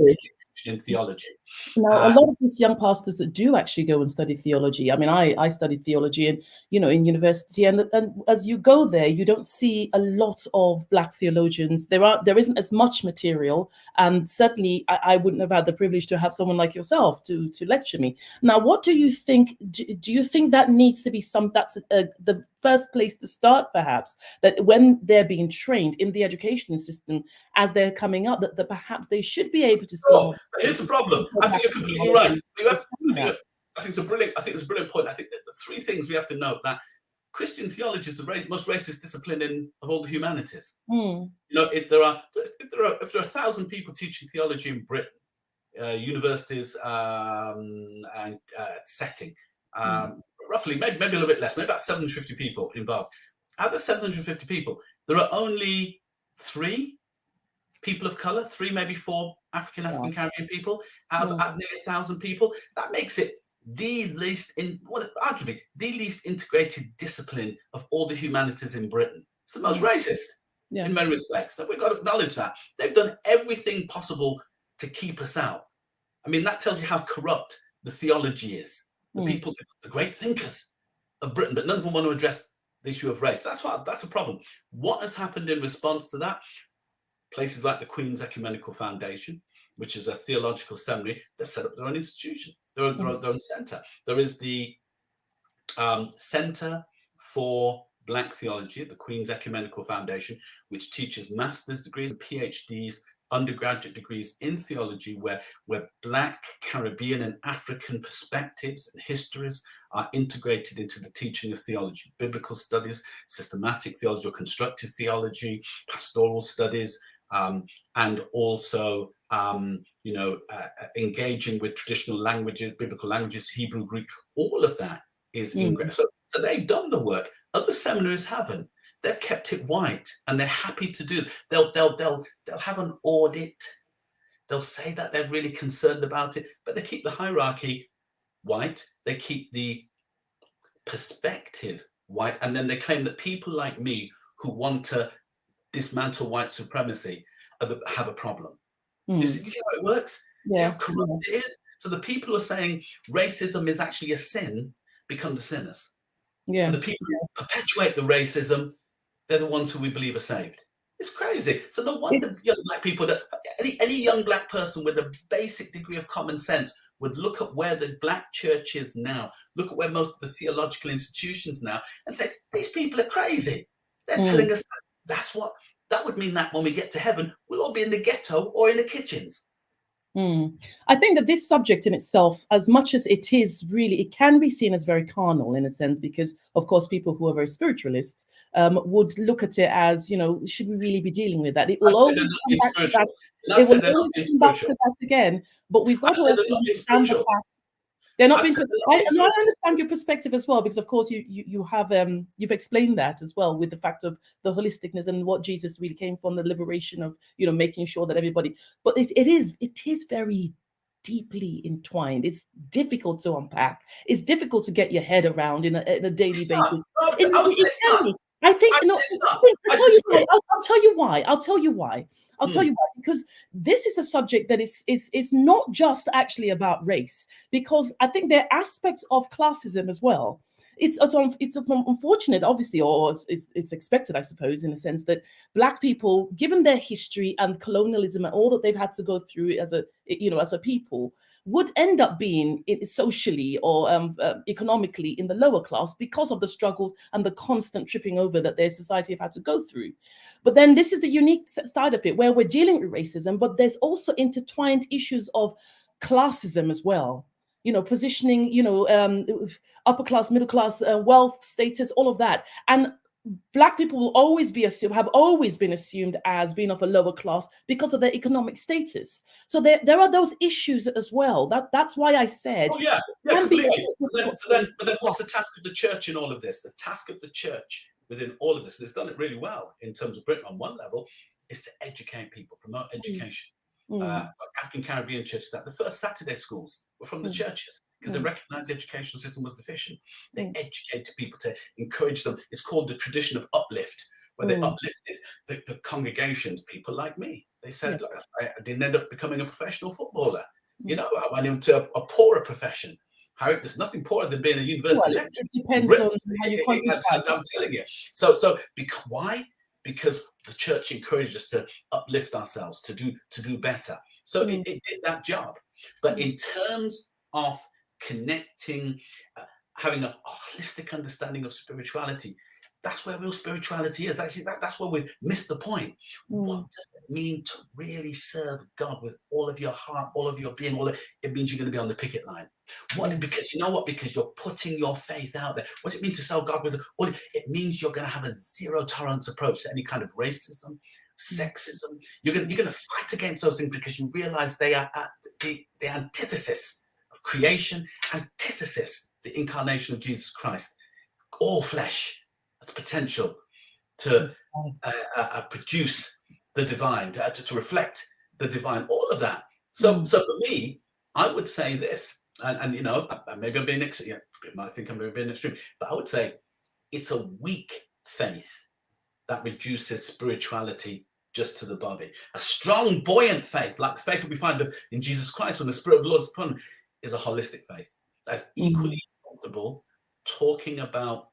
in theology. Now, a lot of these young pastors that do actually go and study theology. I mean, I studied theology in university, and as you go there, you don't see a lot of Black theologians. There isn't as much material, and certainly I wouldn't have had the privilege to have someone like yourself to lecture me. Now, what do you think? Do you think that needs to be that's the first place to start, perhaps, that when they're being trained in the education system as they're coming up, that perhaps they should be able to see? Oh, here's the problem. I think you're completely right. I think it's a brilliant point. I think that the three things we have to note: that Christian theology is the most racist discipline of all the humanities. If there are 1,000 people teaching theology in Britain, universities and setting, roughly, maybe a little bit less, maybe about 750 people involved. Out of the 750 people, there are only 3 people of color, 3, maybe 4 African Caribbean people out of nearly 1,000 people. That makes it arguably the least integrated discipline of all the humanities in Britain. It's the most racist in many respects. So we've got to acknowledge that. They've done everything possible to keep us out. I mean, that tells you how corrupt the theology is. The people, the great thinkers of Britain, but none of them want to address the issue of race. That's a problem. What has happened in response to that? Places like the Queen's Ecumenical Foundation, which is a theological seminary, they've set up their own institution, their own centre. There is the Centre for Black Theology at the Queen's Ecumenical Foundation, which teaches master's degrees, PhDs, undergraduate degrees in theology, where Black, Caribbean, and African perspectives and histories are integrated into the teaching of theology, biblical studies, systematic theology or constructive theology, pastoral studies, and also engaging with traditional languages, biblical languages, Hebrew, Greek. All of that is ingrained. So they've done the work. Other seminaries haven't. They've kept it white, and they're happy to do. They'll have an audit. They'll say that they're really concerned about it, but they keep the hierarchy white. They keep the perspective white, and then they claim that people like me who want to dismantle white supremacy have a problem. You see how it works? See how corrupt it is? So the people who are saying racism is actually a sin become the sinners. And the people who perpetuate the racism, they're the ones who we believe are saved. It's crazy. So no wonder young Black people, that any young Black person with a basic degree of common sense would look at where the Black church is now, look at where most of the theological institutions now, and say, these people are crazy. They're telling us that would mean that when we get to heaven, we'll all be in the ghetto or in the kitchens. I think that this subject in itself, as much as it can be seen as very carnal in a sense, because of course people who are very spiritualists would look at it as, should we really be dealing with that? It will always come back to that. It will always come back to that again. But we've got to understand the fact they're not being. I understand your perspective as well, because of course you have you've explained that as well, with the fact of the holisticness and what Jesus really came from, the liberation of making sure that everybody. But it is very deeply entwined. It's difficult to unpack. It's difficult to get your head around in a daily basis. I think I'll tell you why. Because this is a subject that is not just actually about race, because I think there are aspects of classism as well. It's unfortunate, obviously, or it's expected, I suppose, in a sense that Black people, given their history and colonialism and all that they've had to go through as a people, would end up being socially or economically in the lower class because of the struggles and the constant tripping over that their society have had to go through. But then this is the unique side of it, where we're dealing with racism, but there's also intertwined issues of classism as well. Positioning, upper class, middle class, wealth, status, all of that. And Black people will have always been assumed as being of a lower class because of their economic status. So there are those issues as well. That's why I said. Oh yeah, completely. But then what's the task of the church in all of this? The task of the church within all of this, and it's done it really well in terms of Britain on one level, is to educate people, promote education. African Caribbean churches, that the first Saturday schools were from the churches, because they recognized the educational system was deficient. They educated people to encourage them. It's called the tradition of uplift, where they uplifted the congregations, people like me, They said, look, I didn't end up becoming a professional footballer. You know, I went into a poorer profession. There's nothing poorer than being a university lecturer. It depends on how you quantify. I'm telling you. So why? Because the church encouraged us to uplift ourselves, to do better. So it did that job. But in terms of connecting, having a holistic understanding of spirituality, that's where real spirituality is. Actually, that's where we've missed the point. What does it mean to really serve God with all of your heart, all of your being? It means you're going to be on the picket line. Because you know what? Because you're putting your faith out there. What does it mean to serve God with all? It means you're going to have a zero tolerance approach to any kind of racism, sexism. You're going to fight against those things because you realize they are the antithesis of creation, antithesis, the incarnation of Jesus Christ, all flesh. The potential to produce the divine, to reflect the divine, all of that. So for me, I would say this, and you know, maybe I'm being extreme. You might think I'm being extreme, but I would say it's a weak faith that reduces spirituality just to the body. A strong, buoyant faith, like the faith that we find in Jesus Christ when the Spirit of the Lord is upon him, is a holistic faith that's equally comfortable talking about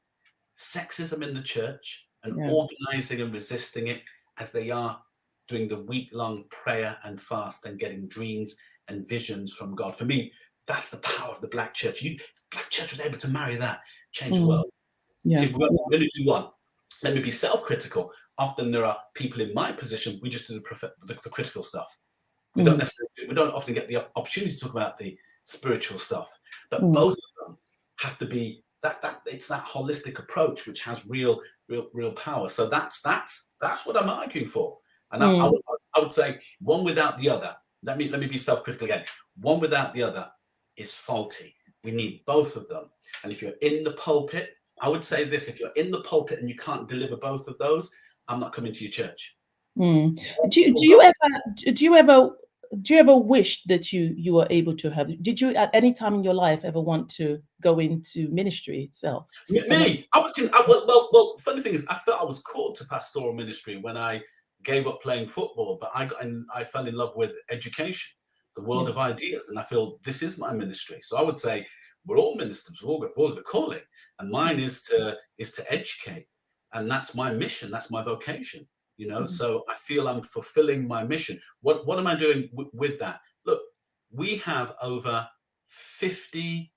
sexism in the church and organizing and resisting it as they are doing the week-long prayer and fast and getting dreams and visions from God. For me, that's the power of the Black church. Black church was able to marry that, change the world. See, we're going to do one. Let me be self-critical. Often there are people in my position, we just do the critical stuff. We don't often get the opportunity to talk about the spiritual stuff, but both of them have to be that it's that holistic approach which has real power. So that's what I'm arguing for. And I would say one without the other. Let me be self-critical again. One without the other is faulty. We need both of them. And if you're in the pulpit, I would say this: if you're in the pulpit and you can't deliver both of those, I'm not coming to your church. Do you ever wish that you were able to have? Did you at any time in your life ever want to go into ministry itself? Well, funny thing is, I felt I was called to pastoral ministry when I gave up playing football, but I fell in love with education, the world of ideas, and I feel this is my ministry. So I would say we're all ministers, we've all got a calling, and mine is to educate, and that's my mission, that's my vocation. You know, so I feel I'm fulfilling my mission. What am I doing with that? Look, we have over 50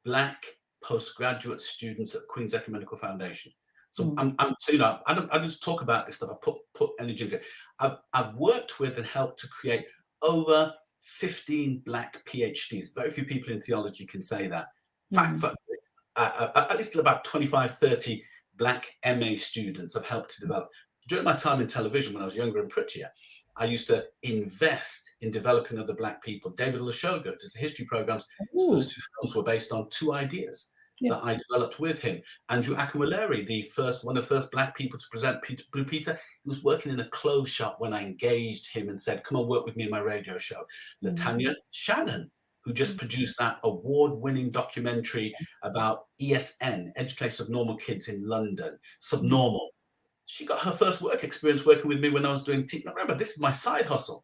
Black postgraduate students at Queen's Ecumenical Foundation. So I just talk about this stuff. I put energy into it. I've worked with and helped to create over 15 Black PhDs. Very few people in theology can say that. In fact, at least about 25, 30 Black MA students I've helped to develop. During my time in television, when I was younger and prettier, I used to invest in developing other Black people. David Lashoga, does the history programs. His first two films were based on two ideas that I developed with him. Andrew Akinwelere, one of the first Black people to present Blue Peter, he was working in a clothes shop when I engaged him and said, come and work with me in my radio show. Latanya Shannon, who just produced that award-winning documentary about ESN, Educate Subnormal Kids in London, Subnormal. She got her first work experience working with me when I was doing remember, this is my side hustle.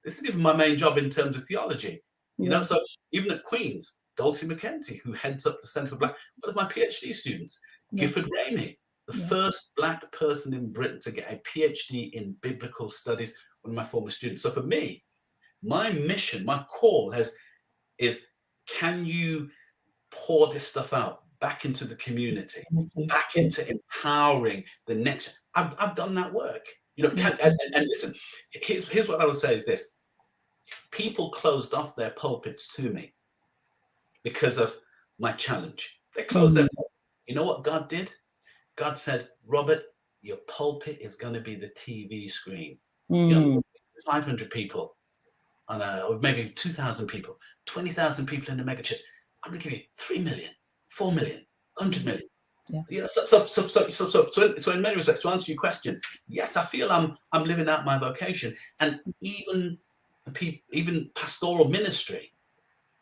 This isn't even my main job in terms of theology. You know, so even at Queen's, Dulcie McKenzie, who heads up the Centre for Black, one of my PhD students, Gifford Ramey, the first Black person in Britain to get a PhD in biblical studies, one of my former students. So for me, my mission, my call is can you pour this stuff out back into the community, back into empowering the next. I've done that work, you know. And listen, here's what I would say is this: people closed off their pulpits to me because of my challenge. They closed their pulpit. You know what God did? God said, Robert, your pulpit is going to be the TV screen. You know, 500 people or maybe 2,000 people, 20,000 people in the mega church. I'm going to give you 3 million, 4 million, 100 million. You know, so in many respects, to answer your question, yes, I feel I'm living out my vocation, and even pastoral ministry,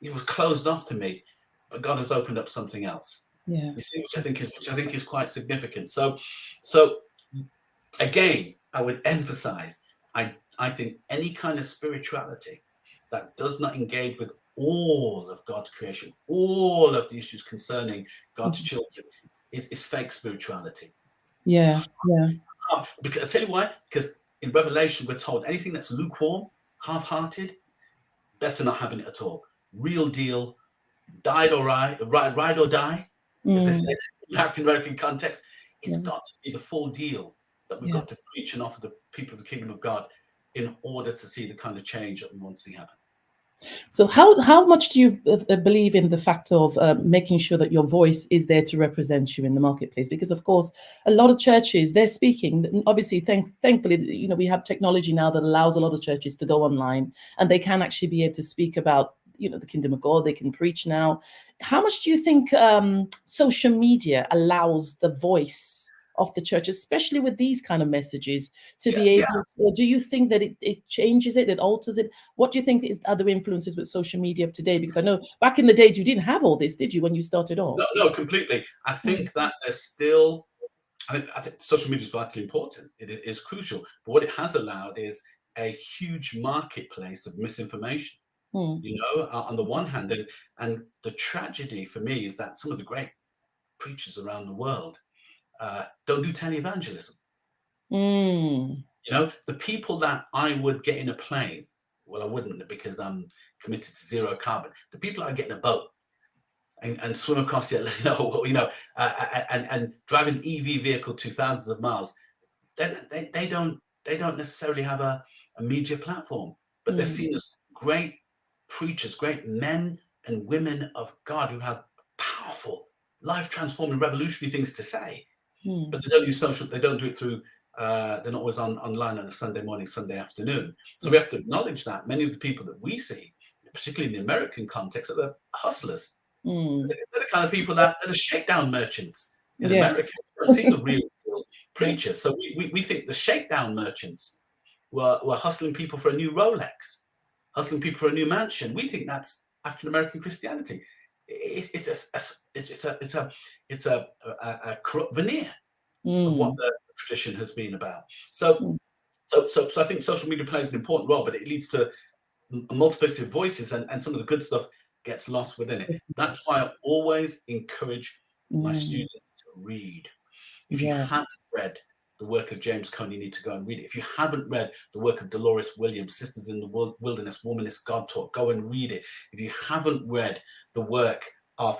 it was closed off to me, but God has opened up something else. You see, which I think is quite significant. So again, I would emphasize I think any kind of spirituality that does not engage with all of God's creation, all of the issues concerning God's children, is fake spirituality. Yeah. Because I'll tell you why. Because in Revelation, we're told anything that's lukewarm, half-hearted, better not having it at all. Real deal, ride or die, as they say in the African American context. It's got to be the full deal that we've got to preach and offer the people of the kingdom of God in order to see the kind of change that we want to see happen. So how much do you believe in the fact of making sure that your voice is there to represent you in the marketplace? Because of course, a lot of churches, they're speaking. Obviously, thankfully, we have technology now that allows a lot of churches to go online and they can actually be able to speak about, the kingdom of God. They can preach now. How much do you think social media allows the voice of the church, especially with these kind of messages, to be able to, or do you think that it changes it alters it? What do you think is other influences with social media of today? Because I know back in the days you didn't have all this, did you, when you started off? No, completely. I think that there's still, I think social media is vitally important. It is crucial. But what it has allowed is a huge marketplace of misinformation. On the one hand, and the tragedy for me is that some of the great preachers around the world don't do televangelism. The people that I would get in a plane, well, I wouldn't because I'm committed to zero carbon. The people I get in a boat and swim across the and drive an EV vehicle to thousands of miles, they don't necessarily have a media platform, but they're seen as great preachers, great men and women of God who have powerful, life-transforming, revolutionary things to say. But they don't use social. They don't do it through. They're not always online on a Sunday morning, Sunday afternoon. So we have to acknowledge that many of the people that we see, particularly in the American context, are the hustlers. They're the kind of people that are the shakedown merchants in America. We don't think the real preachers. So we think the shakedown merchants were hustling people for a new Rolex, hustling people for a new mansion. We think that's African American Christianity. It's a corrupt veneer of what the tradition has been about. So I think social media plays an important role, but it leads to a multiplicity of voices, and some of the good stuff gets lost within it. That's why I always encourage my students to read. If you haven't read the work of James Cone, you need to go and read it. If you haven't read the work of Dolores Williams, Sisters in the Wilderness, Womanist God Talk, go and read it. If you haven't read the work of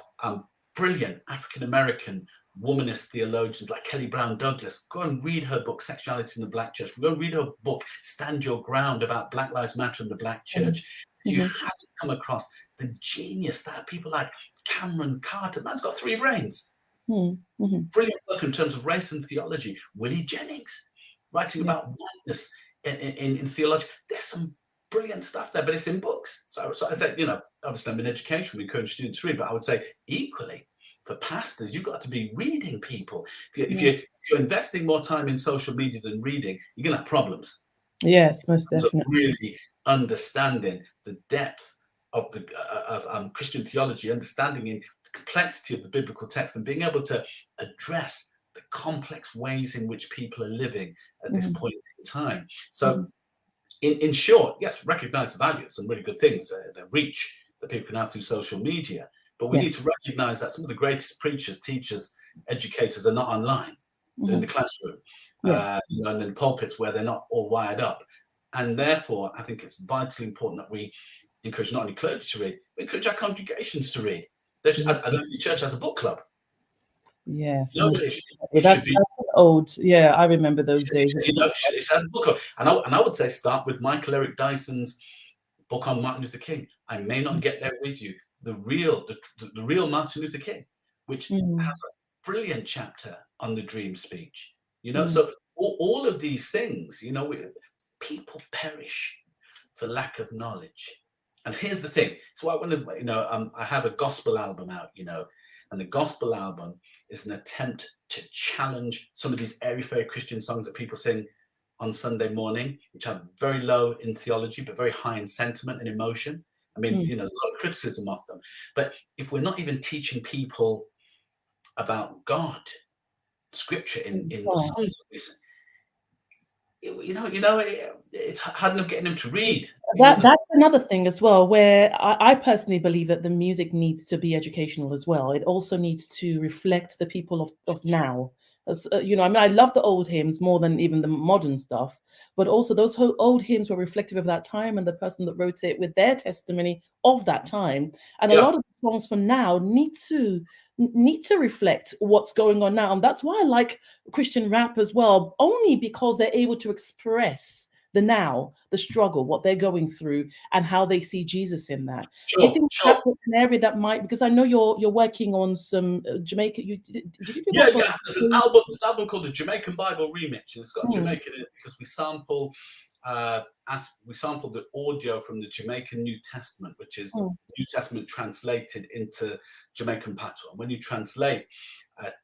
brilliant African-American womanist theologians like Kelly Brown Douglas, go and read her book, Sexuality in the Black Church. Go and read her book, Stand Your Ground, about Black Lives Matter in the Black Church. If you haven't come across the genius that people like Cameron Carter, man's got 3 brains. Brilliant work in terms of race and theology. Willie Jennings, writing about oneness in theology. There's some brilliant stuff there, but it's in books. So I said, obviously I'm in education, we encourage students to read, but I would say equally for pastors, you've got to be reading people. If you're investing more time in social media than reading, you're going to have problems. Yes, most definitely. Really understanding the depth of the Christian theology, understanding in the complexity of the biblical text, and being able to address the complex ways in which people are living at this point in time. So, in short, yes, recognize the value of some really good things, the reach that people can have through social media, but we need to recognize that some of the greatest preachers, teachers, educators are not online. They're in the classroom, and in pulpits where they're not all wired up. And therefore, I think it's vitally important that we encourage not only clergy to read, but encourage our congregations to read. I don't know if your church has a book club. Yes, that's old. Yeah, I remember those days. It's a book club, and I would say start with Michael Eric Dyson's book on Martin Luther King. I may not get there with you. The real Martin Luther King, which has a brilliant chapter on the dream speech. So all of these things, people perish for lack of knowledge. And here's the thing. So I want to, I have a gospel album out, and the gospel album is an attempt to challenge some of these airy-fairy Christian songs that people sing on Sunday morning, which are very low in theology, but very high in sentiment and emotion. I mean, there's a lot of criticism of them. But if we're not even teaching people about God, Scripture in the songs that we sing, it's hard enough getting them to read. That's another thing as well, where I personally believe that the music needs to be educational as well. It also needs to reflect the people of now. As, I mean, I love the old hymns more than even the modern stuff, but also those old hymns were reflective of that time and the person that wrote it with their testimony of that time. And a lot of the songs for now need to reflect what's going on now. And that's why I like Christian rap as well, only because they're able to express the now, the struggle, what they're going through, and how they see Jesus in that. Do you think that's an area that might? Because I know you're working on some Jamaican. Did you do that? Yeah. There's an album called the Jamaican Bible Remix, and it's got Jamaican in it because we sample. We sampled the audio from the Jamaican New Testament, which is the New Testament translated into Jamaican patois. And when you translate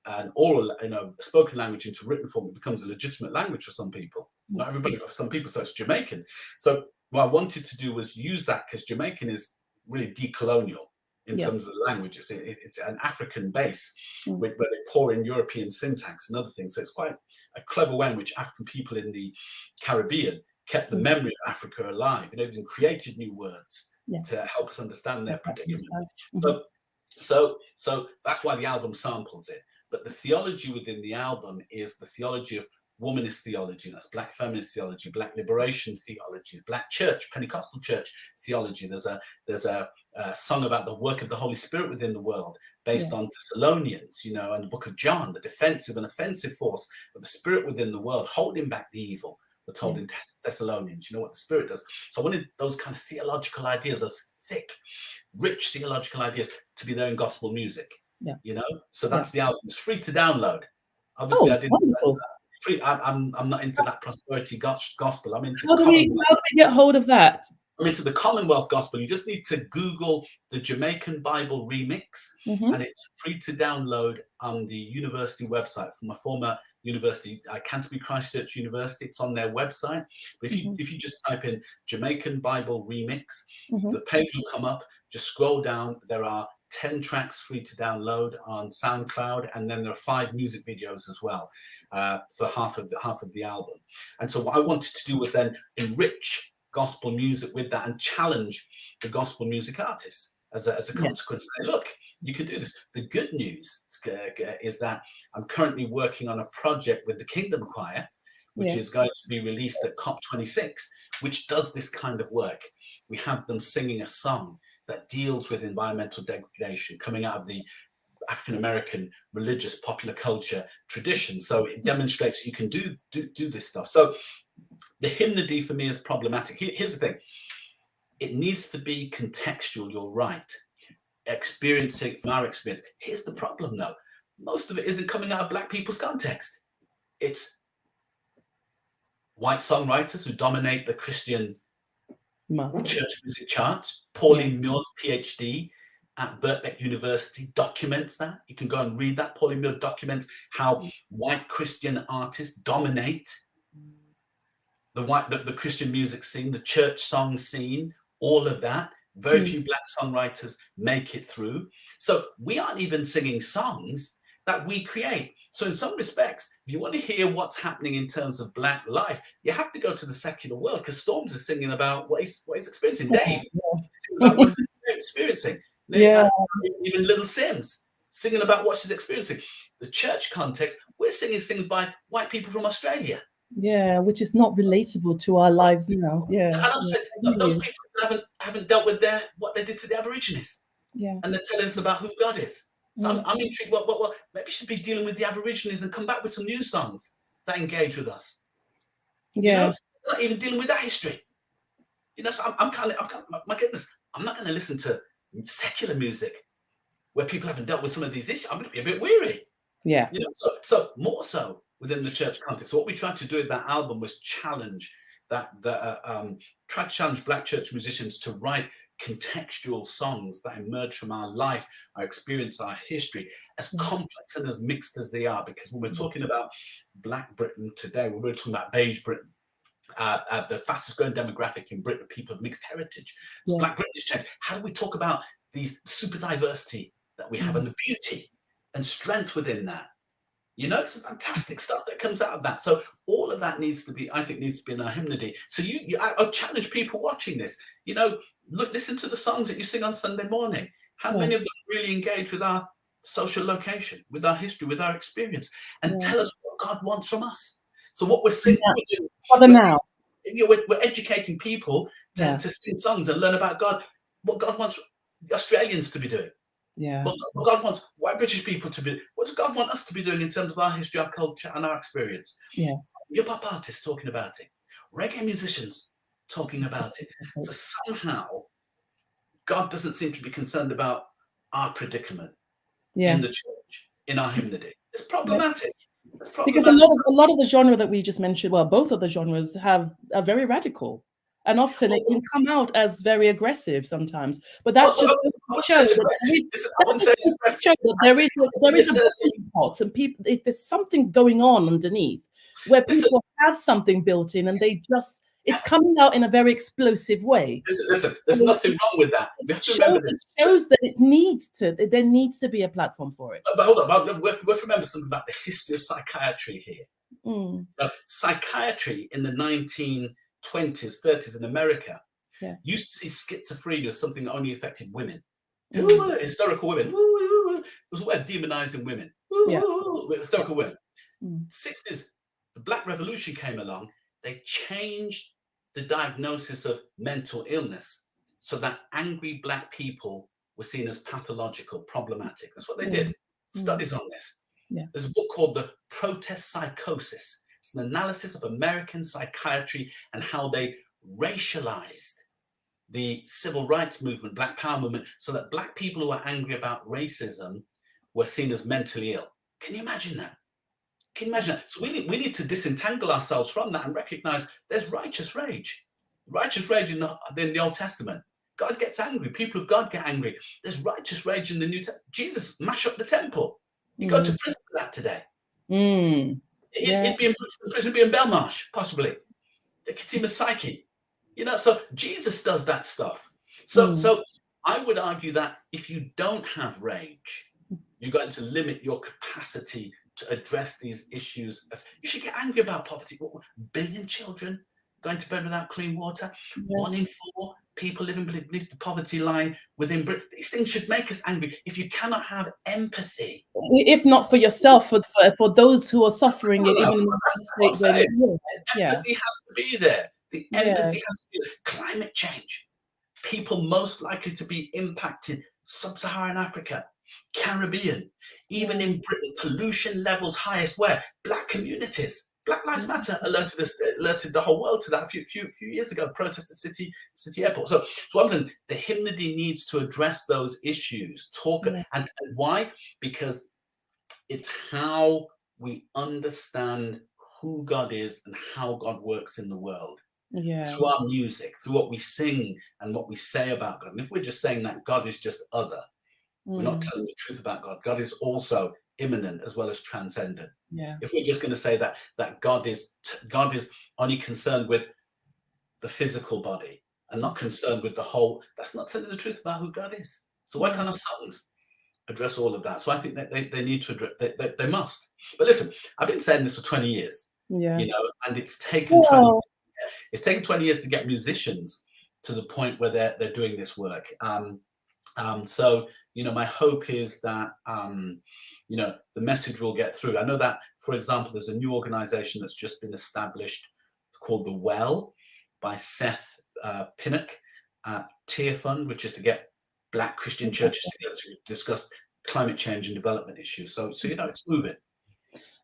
an oral, spoken language into written form, it becomes a legitimate language for some people. Not everybody, but for some people, so it's Jamaican. So what I wanted to do was use that because Jamaican is really decolonial in terms of the languages. It's an African base where they pour in European syntax and other things. So it's quite a clever way in which African people in the Caribbean kept the memory of Africa alive, and even created new words to help us understand their predicament. So that's why the album samples it. But the theology within the album is the theology of womanist theology. That's Black feminist theology, Black liberation theology, Black church, Pentecostal church theology. There's a song about the work of the Holy Spirit within the world, based on Thessalonians, and the book of John, the defensive and offensive force of the Spirit within the world, holding back the evil. We're told in Thessalonians, what the Spirit does. So I wanted those kind of theological ideas, those thick, rich theological ideas, to be there in gospel music. So that's the album. It's free to download. Obviously, I didn't. Free. I'm not into that prosperity gospel. I'm into. How do we get hold of that? I'm into the Commonwealth gospel. You just need to Google the Jamaican Bible Remix, and it's free to download on the university website from my former university, Canterbury Christ Church University. It's on their website. But if you just type in Jamaican Bible Remix, the page will come up. Just scroll down. There are 10 tracks free to download on SoundCloud, and then there are 5 music videos as well for half of the album. And so what I wanted to do was then enrich gospel music with that and challenge the gospel music artists as a consequence. Say, look, you can do this. The good news is that I'm currently working on a project with the Kingdom Choir, which is going to be released at COP26, which does this kind of work. We have them singing a song that deals with environmental degradation coming out of the African-American religious popular culture tradition. So it demonstrates that you can do this stuff. So the hymnody for me is problematic. Here's the thing. It needs to be contextual, you're right. Experiencing from our experience. Here's the problem though. Most of it isn't coming out of Black people's context. It's white songwriters who dominate the Christian church music charts. Pauline Muir's PhD at Birkbeck University documents that. You can go and read that. Pauline Muir documents how white Christian artists dominate the Christian music scene, the church song scene, all of that. Very few Black songwriters make it through. So we aren't even singing songs that we create. So in some respects, if you want to hear what's happening in terms of Black life, you have to go to the secular world, because Storms is singing about what he's experiencing. Dave about what he's experiencing. Even Little Sims singing about what she's experiencing. The church context, we're singing things by white people from Australia. Yeah, which is not relatable to our lives now. Yeah. And I'm saying, those people haven't dealt with what they did to the Aborigines. Yeah. And they're telling us about who God is. So I'm intrigued. What maybe we should be dealing with the Aborigines and come back with some new songs that engage with us. Yeah. Not even dealing with that history. So I'm kind of, my goodness, I'm not going to listen to secular music where people haven't dealt with some of these issues. I'm going to be a bit weary. Yeah. So more so within the church context. So what we tried to do with that album was challenge try to challenge Black church musicians to write contextual songs that emerge from our life, our experience, our history, as complex and as mixed as they are. Because when we're talking about Black Britain today, when we're talking about beige Britain, the fastest growing demographic in Britain, people of mixed heritage. So Black Britain has changed. How do we talk about the super diversity that we have and the beauty and strength within that? You know, some fantastic stuff that comes out of that. So all of that needs to be, I think, needs to be in our hymnody. So I challenge people watching this, you know, listen to the songs that you sing on Sunday morning. How many of them really engage with our social location, with our history, with our experience, and tell us what God wants from us? So what we're singing, we're educating people to sing songs and learn about God, what God wants the Australians to be doing. Yeah. What God wants white British people to be. What does God want us to be doing in terms of our history, our culture, and our experience? Yeah. Your pop artists talking about it. Reggae musicians talking about it. So somehow, God doesn't seem to be concerned about our predicament in the church, in our hymnody. It's problematic. It's problematic. Because a lot of the genre that we just mentioned, well, both of the genres are very radical. And often it can come out as very aggressive sometimes, but that's just show that there is a melting pot, and people, if there's something going on underneath where people have something built in, and it's coming out in a very explosive way. Listen, there's nothing wrong with that. We have to remember this. It shows that there needs to be a platform for it. But hold on, we have to remember something about the history of psychiatry here. Psychiatry in the 1920s, 30s in America used to see schizophrenia as something that only affected women. Historical women. It was a way of demonizing women. Historical women. 60s, the Black Revolution came along. They changed the diagnosis of mental illness so that angry Black people were seen as pathological, problematic. That's what they did. Studies on this. There's a book called The Protest Psychosis. It's an analysis of American psychiatry and how they racialized the civil rights movement, Black Power movement, so that Black people who were angry about racism were seen as mentally ill. Can you imagine that? Can you imagine that? So we need to disentangle ourselves from that and recognize there's righteous rage. Righteous rage in the Old Testament. God gets angry. People of God get angry. There's righteous rage in the New Testament. Jesus mashed up the temple. You go to prison for that today. He'd be in prison, be in Belmarsh, possibly. They could see him as Psyche. You know, so Jesus does that stuff. So I would argue that if you don't have rage, you're going to limit your capacity to address these issues. You should get angry about poverty. 1 billion children going to bed without clean water. 1 in 4 people living beneath the poverty line within Britain. These things should make us angry. If you cannot have empathy, if not for yourself, for those who are suffering it, even empathy has to be there. The empathy has to be there. Climate change. People most likely to be impacted: sub-Saharan Africa, Caribbean, even in Britain, pollution levels highest where? Black communities. Black Lives Matter alerted the whole world to that a few years ago. Protest at City Airport. So one thing, the hymnody needs to address those issues. And why? Because it's how we understand who God is and how God works in the world. Through our music, through what we sing and what we say about God. And if we're just saying that God is just other, we're not telling the truth about God. God is also immanent as well as transcendent. If we're just going to say that God is only concerned with the physical body and not concerned with the whole, that's not telling the truth about who God is. So why can't our songs address all of that? So I think that they need to address, they must. But listen, I've been saying this for 20 years, you know, and it's taken 20 years to get musicians to the point where they're doing this work. So, you know, my hope is that, you know, the message will get through. I know that, for example, there's a new organization that's just been established called The Well by Seth Pinnock at Tier Fund, which is to get Black Christian churches together to discuss climate change and development issues. So you know, it's moving.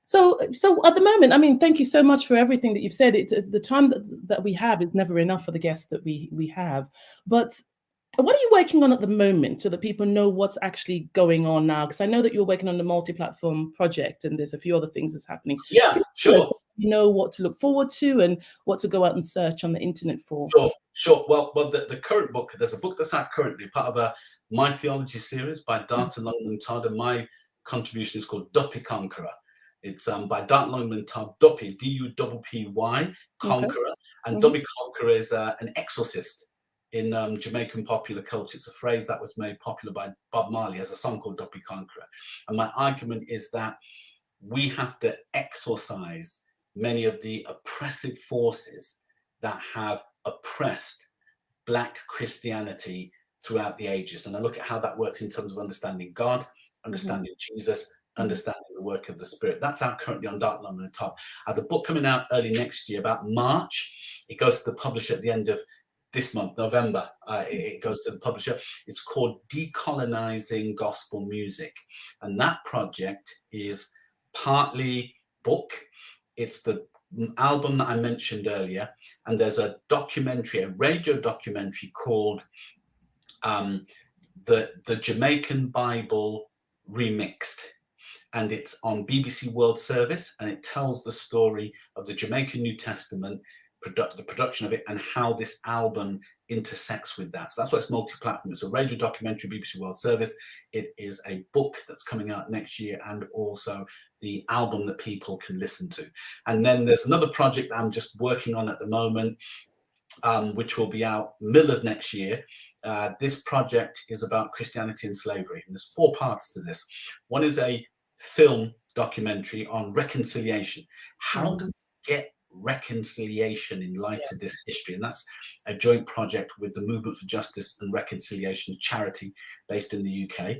So at the moment, I mean, thank you so much for everything that you've said. It's the time that we have is never enough for the guests that we have. But what are you working on at the moment so that people know what's actually going on now? Because I know that you're working on the multi-platform project and there's a few other things that's happening. Yeah, sure. You know what to look forward to and what to go out and search on the internet for. Sure. Well, the current book, there's a book that's out currently, part of a My Theology series by Darton Longman Todd, and my contribution is called Duppy Conqueror. It's by Darton Longman Todd, Duppy, Duppy, Conqueror. And Duppy Conqueror is an exorcist in Jamaican popular culture. It's a phrase that was made popular by Bob Marley as a song called Duppy Conqueror. And my argument is that we have to exorcise many of the oppressive forces that have oppressed Black Christianity throughout the ages. And I look at how that works in terms of understanding God, understanding Jesus, understanding the work of the Spirit. That's out currently on Dark London on the top. I have a book coming out early next year, about March. It goes to the publisher at the end of this month, November. It goes to the publisher. It's called Decolonizing Gospel Music. And that project is partly book. It's the album that I mentioned earlier. And there's a documentary, a radio documentary called the Jamaican Bible Remixed. And it's on BBC World Service, and it tells the story of the Jamaican New Testament, the production of it, and how this album intersects with that. So that's why it's multi-platform. It's a radio documentary, BBC World Service. It is a book that's coming out next year, and also the album that people can listen to. And then there's another project that I'm just working on at the moment, which will be out middle of next year. This project is about Christianity and slavery, and there's 4 parts to this. One is a film documentary on reconciliation. How do we get reconciliation in light of this history? And that's a joint project with the Movement for Justice and Reconciliation charity based in the UK.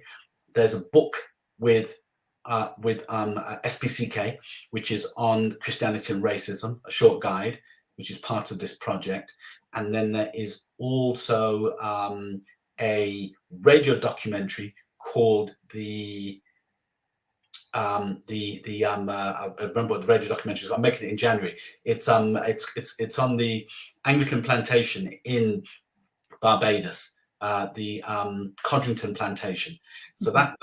There's a book with SPCK, which is on Christianity and racism, a short guide, which is part of this project. And then there is also a radio documentary called I remember what the radio documentary is. I'm making it in January. It's on the Anglican plantation in Barbados, the Codrington plantation. So that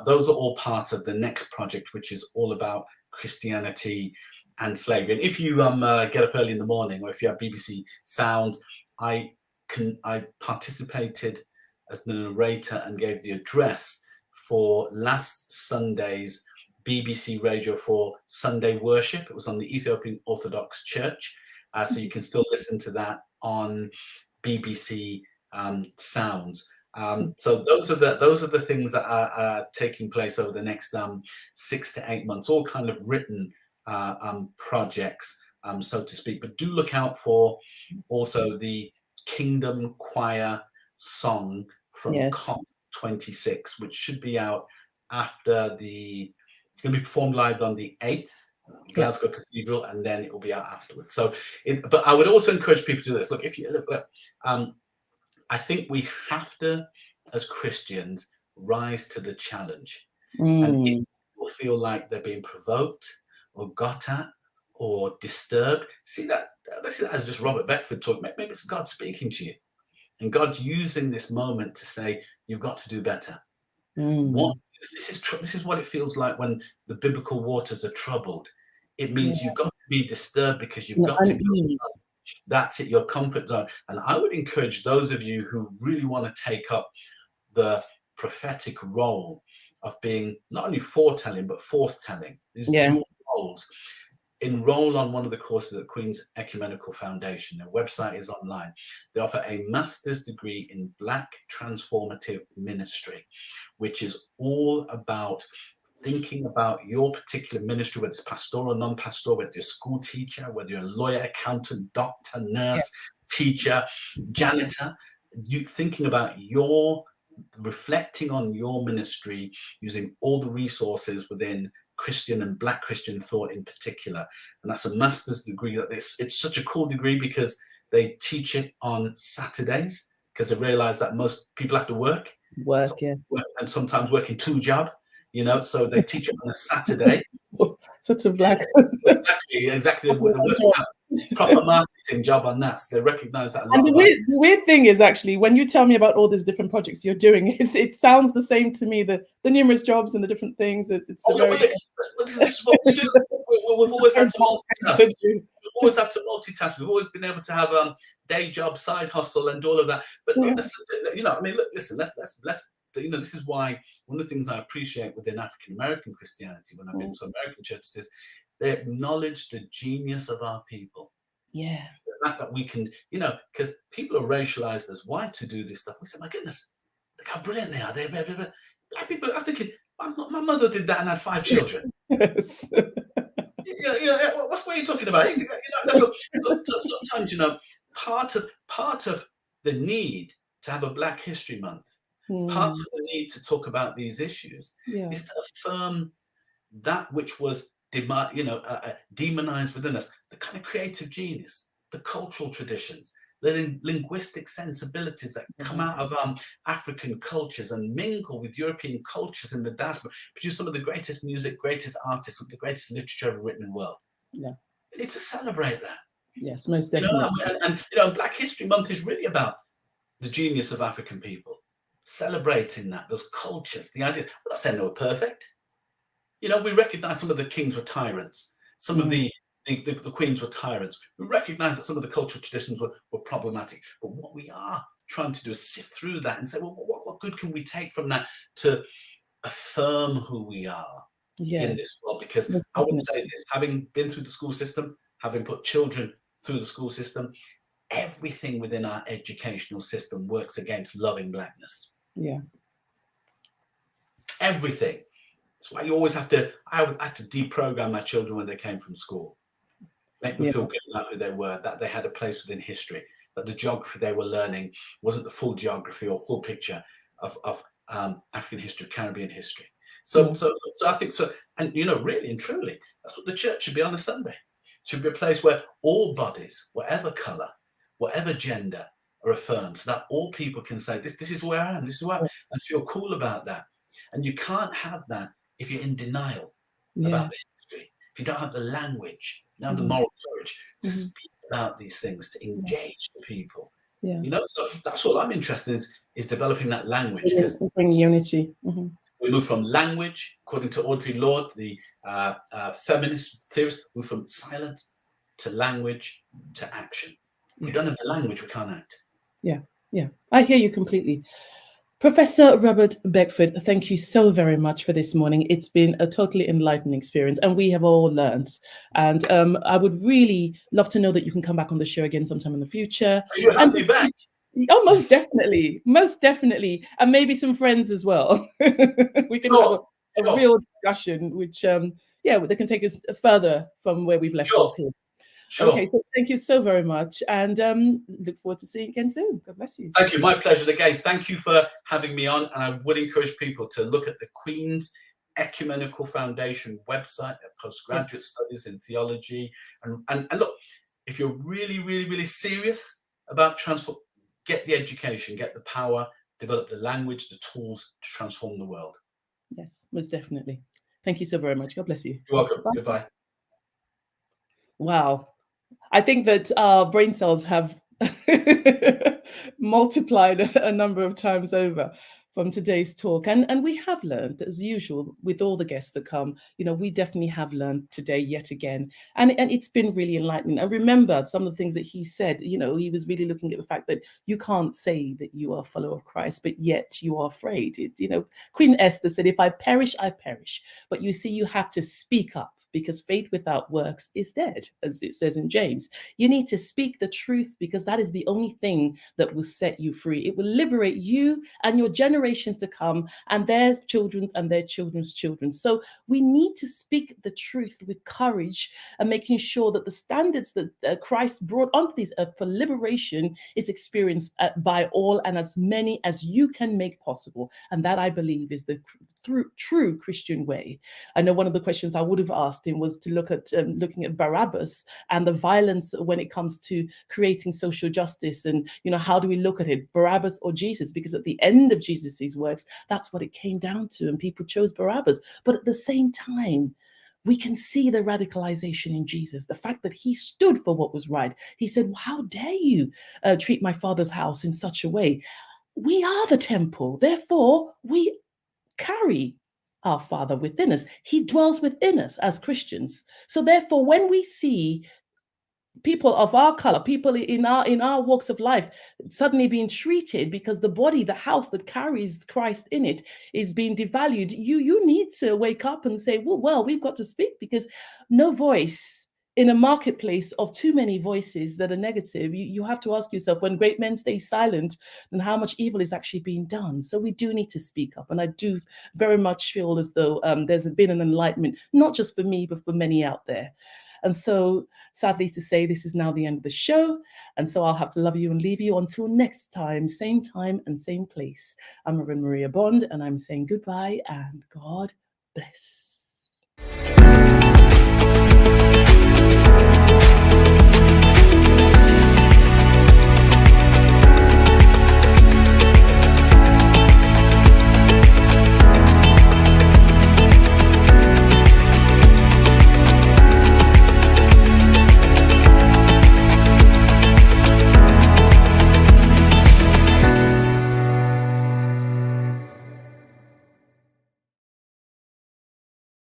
those are all part of the next project, which is all about Christianity and slavery. And if you get up early in the morning, or if you have BBC Sound, I participated as the narrator and gave the address for last Sunday's BBC Radio 4 Sunday worship. It was on the Ethiopian Orthodox Church, so you can still listen to that on BBC Sounds. So those are the things that are taking place over the next 6 to 8 months, all kind of written projects, so to speak. But do look out for also the Kingdom Choir song from COP26, which should be out after it's going to be performed live on the 8th, Glasgow Cathedral, and then it will be out afterwards. So, but I would also encourage people to do this. Look, if you look, I think we have to, as Christians, rise to the challenge. And if people feel like they're being provoked or got at or disturbed, see that as just Robert Beckford talking. Maybe it's God speaking to you, and God using this moment to say, you've got to do better. This is what it feels like when the biblical waters are troubled. It means you've got to be disturbed because you've got to go. That's it, your comfort zone. And I would encourage those of you who really want to take up the prophetic role of being not only foretelling, but forthtelling, these dual roles. Enroll on one of the courses at Queen's Ecumenical Foundation. Their website is online. They offer a master's degree in Black transformative ministry, which is all about thinking about your particular ministry, whether it's pastoral or non-pastoral, whether you're a school teacher, whether you're a lawyer, accountant, doctor, nurse, teacher, janitor. You thinking about reflecting on your ministry using all the resources within Christian and Black Christian thought in particular. And that's a master's degree. It's such a cool degree because they teach it on Saturdays, because they realize that most people have to work and sometimes working 2 jobs, so they teach it on a Saturday. Such a Black. Exactly. Proper marketing job on that. So they recognize that a lot. And the weird thing is, actually, when you tell me about all these different projects you're doing, it sounds the same to me, the numerous jobs and the different things. This is what we do. We've always had to multitask. We've always been able to have day job, side hustle, and all of that. But listen, this is why one of the things I appreciate within African American Christianity, when I've been to American churches, is they acknowledge the genius of our people. Yeah. The fact that we can, because people are racialized as white to do this stuff. We say, my goodness, look how brilliant they are. Black people, I'm thinking, My mother did that and had 5 children. Yes. What are you talking about? So sometimes, part of the need to have a Black History Month, part of the need to talk about these issues is to affirm that which was demonized within us, the kind of creative genius, the cultural traditions, the linguistic sensibilities that come out of African cultures and mingle with European cultures in the diaspora, produce some of the greatest music, greatest artists, the greatest literature ever written in the world. Yeah. We need to celebrate that. Yes, most definitely. And Black History Month is really about the genius of African people, celebrating that, those cultures, the idea. I'm not saying they were perfect. We recognize some of the kings were tyrants. Some of the queens were tyrants. We recognize that some of the cultural traditions were problematic. But what we are trying to do is sift through that and say, well, what good can we take from that to affirm who we are in this world? Because I would say this, having been through the school system, having put children through the school system, everything within our educational system works against loving Blackness. Yeah. Everything. That's why you always have to, I had to deprogram my children when they came from school. Make them feel good about who they were, that they had a place within history, that the geography they were learning wasn't the full geography or full picture of African history, Caribbean history. So I think so. And, really and truly, that's what the church should be on a Sunday. It should be a place where all bodies, whatever color, whatever gender, are affirmed, so that all people can say, this is where I am, this is where I am, and feel cool about that. And you can't have that if you're in denial about the history, if you don't have the language, you don't have the moral courage to speak about these things, to engage the people. So that's all I'm interested in is developing that language. Bring unity. We move from language, according to Audre Lorde, the feminist theorist, move from silence to language to action. If we don't have the language, we can't act. Yeah, I hear you completely. Professor Robert Beckford, thank you so very much for this morning. It's been a totally enlightening experience, and we have all learned. And I would really love to know that you can come back on the show again sometime in the future. You have me back. Oh, most definitely, and maybe some friends as well. We can have a real discussion, which they can take us further from where we've left off here. Sure. Okay, so thank you so very much, and look forward to seeing you again soon. God bless you. Thank you. My pleasure. Again, thank you for having me on, and I would encourage people to look at the Queen's Ecumenical Foundation website, their postgraduate studies in theology, and look, if you're really, really, really serious about transform, get the education, get the power, develop the language, the tools to transform the world. Yes, most definitely. Thank you so very much. God bless you. You're welcome. Bye. Goodbye. Wow. I think that our brain cells have multiplied a number of times over from today's talk. And we have learned, as usual, with all the guests that come, we definitely have learned today yet again. And it's been really enlightening. And remember some of the things that he said, he was really looking at the fact that you can't say that you are a follower of Christ, but yet you are afraid. Queen Esther said, if I perish, I perish. But you see, you have to speak up, because faith without works is dead, as it says in James. You need to speak the truth, because that is the only thing that will set you free. It will liberate you and your generations to come, and their children and their children's children. So we need to speak the truth with courage, and making sure that the standards that Christ brought onto this earth for liberation is experienced by all and as many as you can make possible. And that, I believe, is the true Christian way. I know one of the questions I would have asked him was to look at looking at Barabbas and the violence when it comes to creating social justice, and how do we look at it, Barabbas or Jesus? Because at the end of Jesus's works, that's what it came down to, and people chose Barabbas. But at the same time, we can see the radicalization in Jesus, the fact that he stood for what was right. He said, well, how dare you treat my Father's house in such a way? We are the temple, therefore we carry our Father within us. He dwells within us as Christians. So therefore, when we see people of our color, people in our walks of life suddenly being treated because the body, the house that carries Christ in it, is being devalued, you need to wake up and say, well, we've got to speak, because no voice in a marketplace of too many voices that are negative, you have to ask yourself, when great men stay silent, then how much evil is actually being done? So we do need to speak up. And I do very much feel as though there's been an enlightenment, not just for me, but for many out there. And so, sadly to say, this is now the end of the show. And so I'll have to love you and leave you until next time and same place. I'm Reverend Maria Bond, and I'm saying goodbye and God bless.